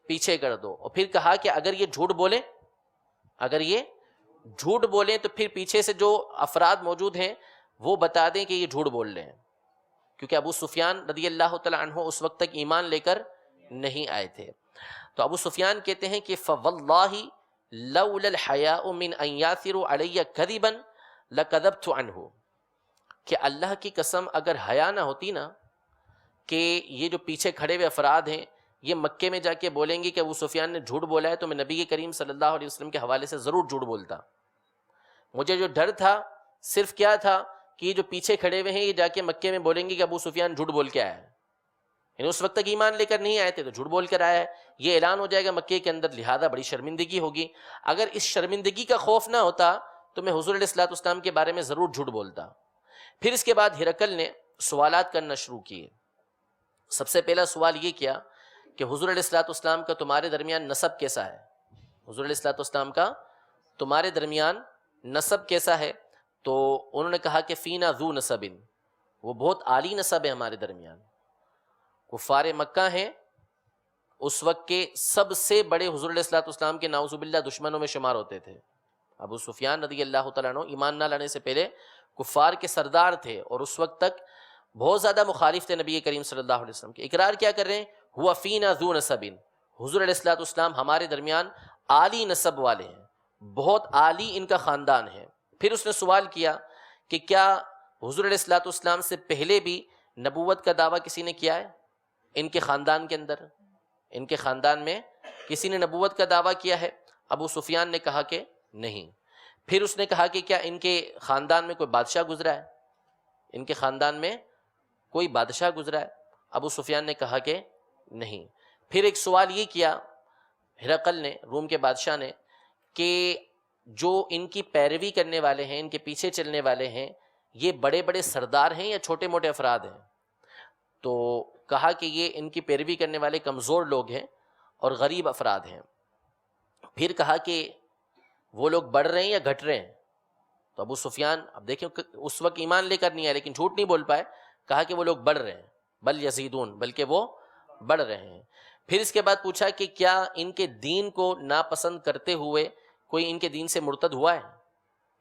پیچھے کر دو، اور پھر کہا کہ اگر یہ جھوٹ بولیں، اگر یہ جھوٹ بولیں تو پھر پیچھے سے جو افراد موجود ہیں وہ بتا دیں کہ یہ جھوٹ بول رہے ہیں، کیونکہ ابو سفیان رضی اللہ تعالیٰ عنہ اس وقت تک ایمان لے کر نہیں آئے تھے۔ تو ابو سفیان کہتے ہیں کہ فواللہ لولا الحیاء من ان یاثروا علی کذبا لکذبت عنہ، کہ اللہ کی قسم اگر حیا نہ ہوتی نا کہ یہ جو پیچھے کھڑے ہوئے افراد ہیں یہ مکے میں جا کے بولیں گے کہ ابو سفیان نے جھوٹ بولا ہے، تو میں نبی کریم صلی اللہ علیہ وسلم کے حوالے سے ضرور جھوٹ بولتا۔ مجھے جو ڈر تھا صرف کیا تھا کہ یہ جو پیچھے کھڑے ہوئے ہیں یہ جا کے مکے میں بولیں گے کہ ابو سفیان جھوٹ بول کے آیا ہے، یعنی اس وقت تک ایمان لے کر نہیں آئے تھے تو جھوٹ بول کر آیا ہے، یہ اعلان ہو جائے گا مکے کے اندر، لہذا بڑی شرمندگی ہوگی۔ اگر اس شرمندگی کا خوف نہ ہوتا تو میں حضور علیہ الصلوۃ والسلام کے بارے میں ضرور جھوٹ بولتا۔ پھر اس کے بعد ہرقل نے سوالات کرنا شروع کیے۔ سب سے پہلا سوال یہ کیا کہ حضور علیہ الصلوۃ والسلام کا تمہارے درمیان نسب کیسا ہے؟ حضور علیہ الصلوۃ والسلام کا تمہارے درمیان نسب کیسا ہے؟ تو انہوں نے کہا کہ فینا ذو نسب، وہ بہت عالی نسب ہے ہمارے درمیان۔ کفار مکہ ہیں اس وقت کے سب سے بڑے حضور علیہ الصلوۃ والسلام کے نعوذ باللہ دشمنوں میں شمار ہوتے تھے۔ ابو سفیان رضی اللہ تعالیٰ عنہ ایمان نہ لانے سے پہلے کفار کے سردار تھے اور اس وقت تک بہت زیادہ مخالف تھے نبی کریم صلی اللہ علیہ وسلم کے۔ اقرار کیا کر رہے ہیں؟ ہوا فینا ذو نسب، حضور علیہ الصلوۃ والسلام ہمارے درمیان عالی نسب والے ہیں، بہت عالی ان کا خاندان ہے۔ پھر اس نے سوال کیا کہ کیا حضور علیہ الصلوۃ والسلام سے پہلے بھی نبوت کا دعویٰ کسی نے کیا ہے ان کے خاندان کے اندر؟ ان کے خاندان میں کسی نے نبوت کا دعویٰ کیا ہے؟ ابو سفیان نے کہا کہ نہیں۔ پھر اس نے کہا کہ کیا ان کے خاندان میں کوئی بادشاہ گزرا ہے؟ ان کے خاندان میں کوئی بادشاہ گزرا ہے؟ ابو سفیان نے کہا کہ نہیں۔ پھر ایک سوال یہ کیا ہرقل نے، روم کے بادشاہ نے، کہ جو ان کی پیروی کرنے والے ہیں، ان کے پیچھے چلنے والے ہیں، یہ بڑے بڑے سردار ہیں یا چھوٹے موٹے افراد ہیں؟ تو کہا کہ یہ ان کی پیروی کرنے والے کمزور لوگ ہیں اور غریب افراد ہیں۔ پھر کہا کہ وہ لوگ بڑھ رہے ہیں یا گھٹ رہے ہیں؟ تو ابو سفیان، اب دیکھیں اس وقت ایمان لے کر نہیں آئے لیکن جھوٹ نہیں بول پائے، کہا کہ وہ لوگ بڑھ رہے ہیں، بل یزیدون، بلکہ وہ بڑھ رہے ہیں۔ پھر اس کے بعد پوچھا کہ کیا ان کے دین کو ناپسند کرتے ہوئے کوئی ان کے دین سے مرتد ہوا ہے؟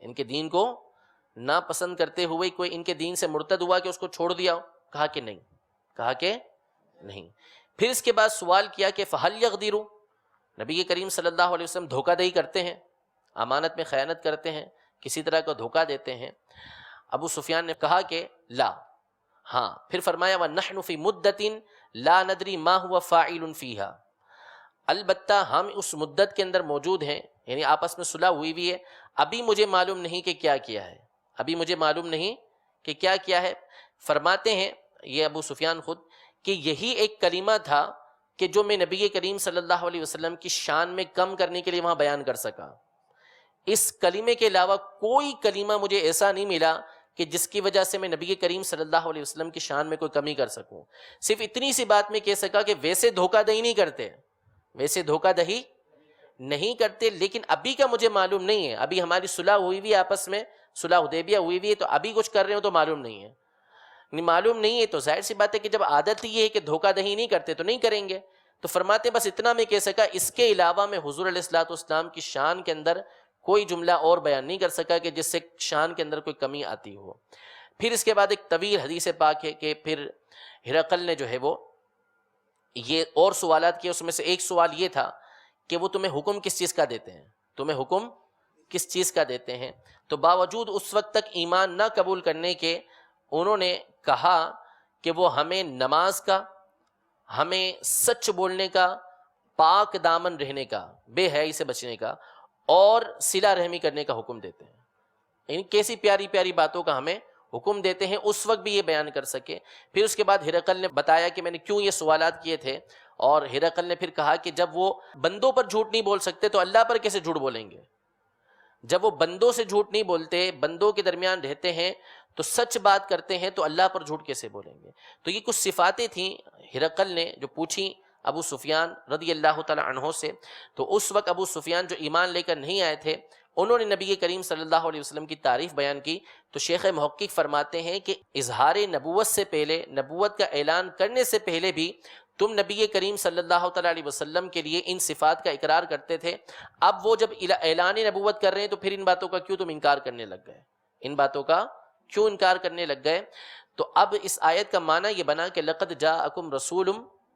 ان کے دین کو ناپسند کرتے ہوئے کوئی ان کے دین سے مرتد ہوا کہ اس کو چھوڑ دیا ہو؟ کہا کہ نہیں، کہا کہ نہیں۔ پھر اس کے بعد سوال کیا کہ فہل یغدروا، نبی کریم صلی اللہ علیہ وسلم دھوکہ دہی کرتے ہیں، امانت میں خیانت کرتے ہیں، کسی طرح کا دھوکہ دیتے ہیں؟ ابو سفیان نے کہا کہ لا، ہاں۔ پھر فرمایا وَنَحْنُ فِي مُدَّةٍ لَا نَدْرِي مَا هُوَ فَاعِلٌ فِيهَا، البتہ ہم اس مدت کے اندر موجود ہیں، یعنی آپس میں صلح ہوئی بھی ہے، ابھی مجھے معلوم نہیں کہ کیا کیا ہے، ابھی مجھے معلوم نہیں کہ کیا کیا ہے۔ فرماتے ہیں یہ ابو سفیان خود کہ یہی ایک کلمہ تھا کہ جو میں نبی کریم صلی اللہ علیہ وسلم کی شان میں کم کرنے کے لیے وہاں بیان کر سکا۔ اس کلمے کے علاوہ کوئی کلمہ مجھے ایسا نہیں ملا کہ جس کی وجہ سے میں نبی کریم صلی اللہ علیہ وسلم کی شان میں کوئی کمی کر سکوں۔ صرف اتنی سی بات میں کہہ سکا کہ ویسے دھوکہ دہی نہیں کرتے، ویسے دھوکہ دہی نہیں کرتے، لیکن ابھی کا مجھے معلوم نہیں ہے، ابھی ہماری صلح ہوئی ہوئی آپس میں، صلح حدیبیہ ہوئی ہوئی ہے، تو ابھی کچھ کر رہے ہو تو معلوم نہیں ہے۔ معلوم نہیں ہے تو ظاہر سی بات ہے کہ جب عادت ہی یہ ہے کہ دھوکہ دہی نہیں کرتے تو نہیں کریں گے۔ تو فرماتے بس اتنا میں کہہ سکا، اس کے علاوہ میں حضور علیہ الصلوۃ والسلام کی شان کے اندر کوئی جملہ اور بیان نہیں کر سکا کہ جس سے شان کے اندر کوئی کمی آتی ہو۔ پھر اس کے بعد ایک طویل حدیث پاک ہے کہ پھر ہرقل نے جو ہے وہ یہ اور سوالات کیے، اس میں سے ایک سوال یہ تھا کہ وہ تمہیں حکم کس چیز کا دیتے ہیں، تمہیں حکم کس چیز کا دیتے ہیں؟ تو باوجود اس وقت تک ایمان نہ قبول کرنے کے انہوں نے کہا کہ وہ ہمیں نماز کا، ہمیں سچ بولنے کا، پاک دامن رہنے کا، بے حیائی سے بچنے کا، اور صلہ رحمی کرنے کا حکم دیتے ہیں۔ ان کیسی پیاری پیاری باتوں کا ہمیں حکم دیتے ہیں، اس وقت بھی یہ بیان کر سکے۔ پھر اس کے بعد ہرقل نے بتایا کہ میں نے کیوں یہ سوالات کیے تھے، اور ہرقل نے پھر کہا کہ جب وہ بندوں پر جھوٹ نہیں بول سکتے تو اللہ پر کیسے جھوٹ بولیں گے؟ جب وہ بندوں سے جھوٹ نہیں بولتے، بندوں کے درمیان رہتے ہیں تو سچ بات کرتے ہیں، تو اللہ پر جھوٹ کیسے بولیں گے؟ تو یہ کچھ صفاتیں تھیں ہرقل نے جو پوچھی ابو سفیان رضی اللہ تعالی عنہ سے۔ تو اس وقت ابو سفیان جو ایمان لے کر نہیں آئے تھے، انہوں نے نبی کریم صلی اللہ علیہ وسلم کی تعریف بیان کی۔ تو شیخ محقق فرماتے ہیں کہ اظہار نبوت سے پہلے، نبوت کا اعلان کرنے سے پہلے بھی تم نبی کریم صلی اللہ تعالی علیہ وسلم کے لیے ان صفات کا اقرار کرتے تھے، اب وہ جب اعلان نبوت کر رہے ہیں تو پھر ان باتوں کا کیوں تم انکار کرنے لگ گئے؟ ان باتوں کا کیوں انکار کرنے لگ گئے؟ تو اب اس آیت کا معنی یہ بنا کہ لقد جاءکم رسول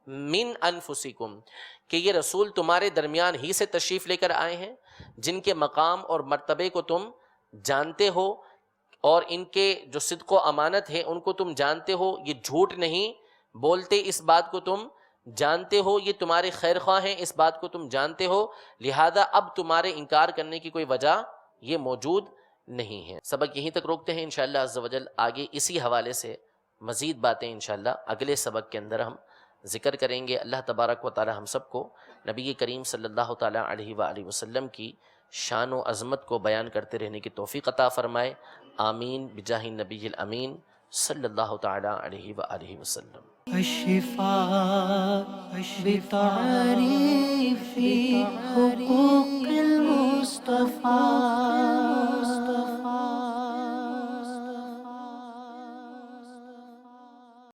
من انفسکم، کہ یہ رسول تمہارے درمیان ہی سے تشریف لے کر آئے ہیں، جن کے مقام اور مرتبے کو تم جانتے ہو، اور ان کے جو صدق و امانت ہے ان کو تم جانتے ہو، یہ جھوٹ نہیں بولتے، اس بات کو تم جانتے ہو، یہ تمہارے خیر خواہ ہیں، اس بات کو تم جانتے ہو، لہذا اب تمہارے انکار کرنے کی کوئی وجہ یہ موجود نہیں ہے۔ سبق یہیں تک روکتے ہیں، انشاءاللہ عز و جل آگے اسی حوالے سے مزید باتیں انشاءاللہ اگلے سبق کے اندر ہم ذکر کریں گے۔ اللہ تبارک و تعالی ہم سب کو نبی کریم صلی اللہ تعالی علیہ وآلہ وسلم کی شان و عظمت کو بیان کرتے رہنے کی توفیق عطا فرمائے، آمین بجاہ النبی الامین صلی اللہ تعالی علیہ وآلہ وسلم۔
الشفاء بتعریف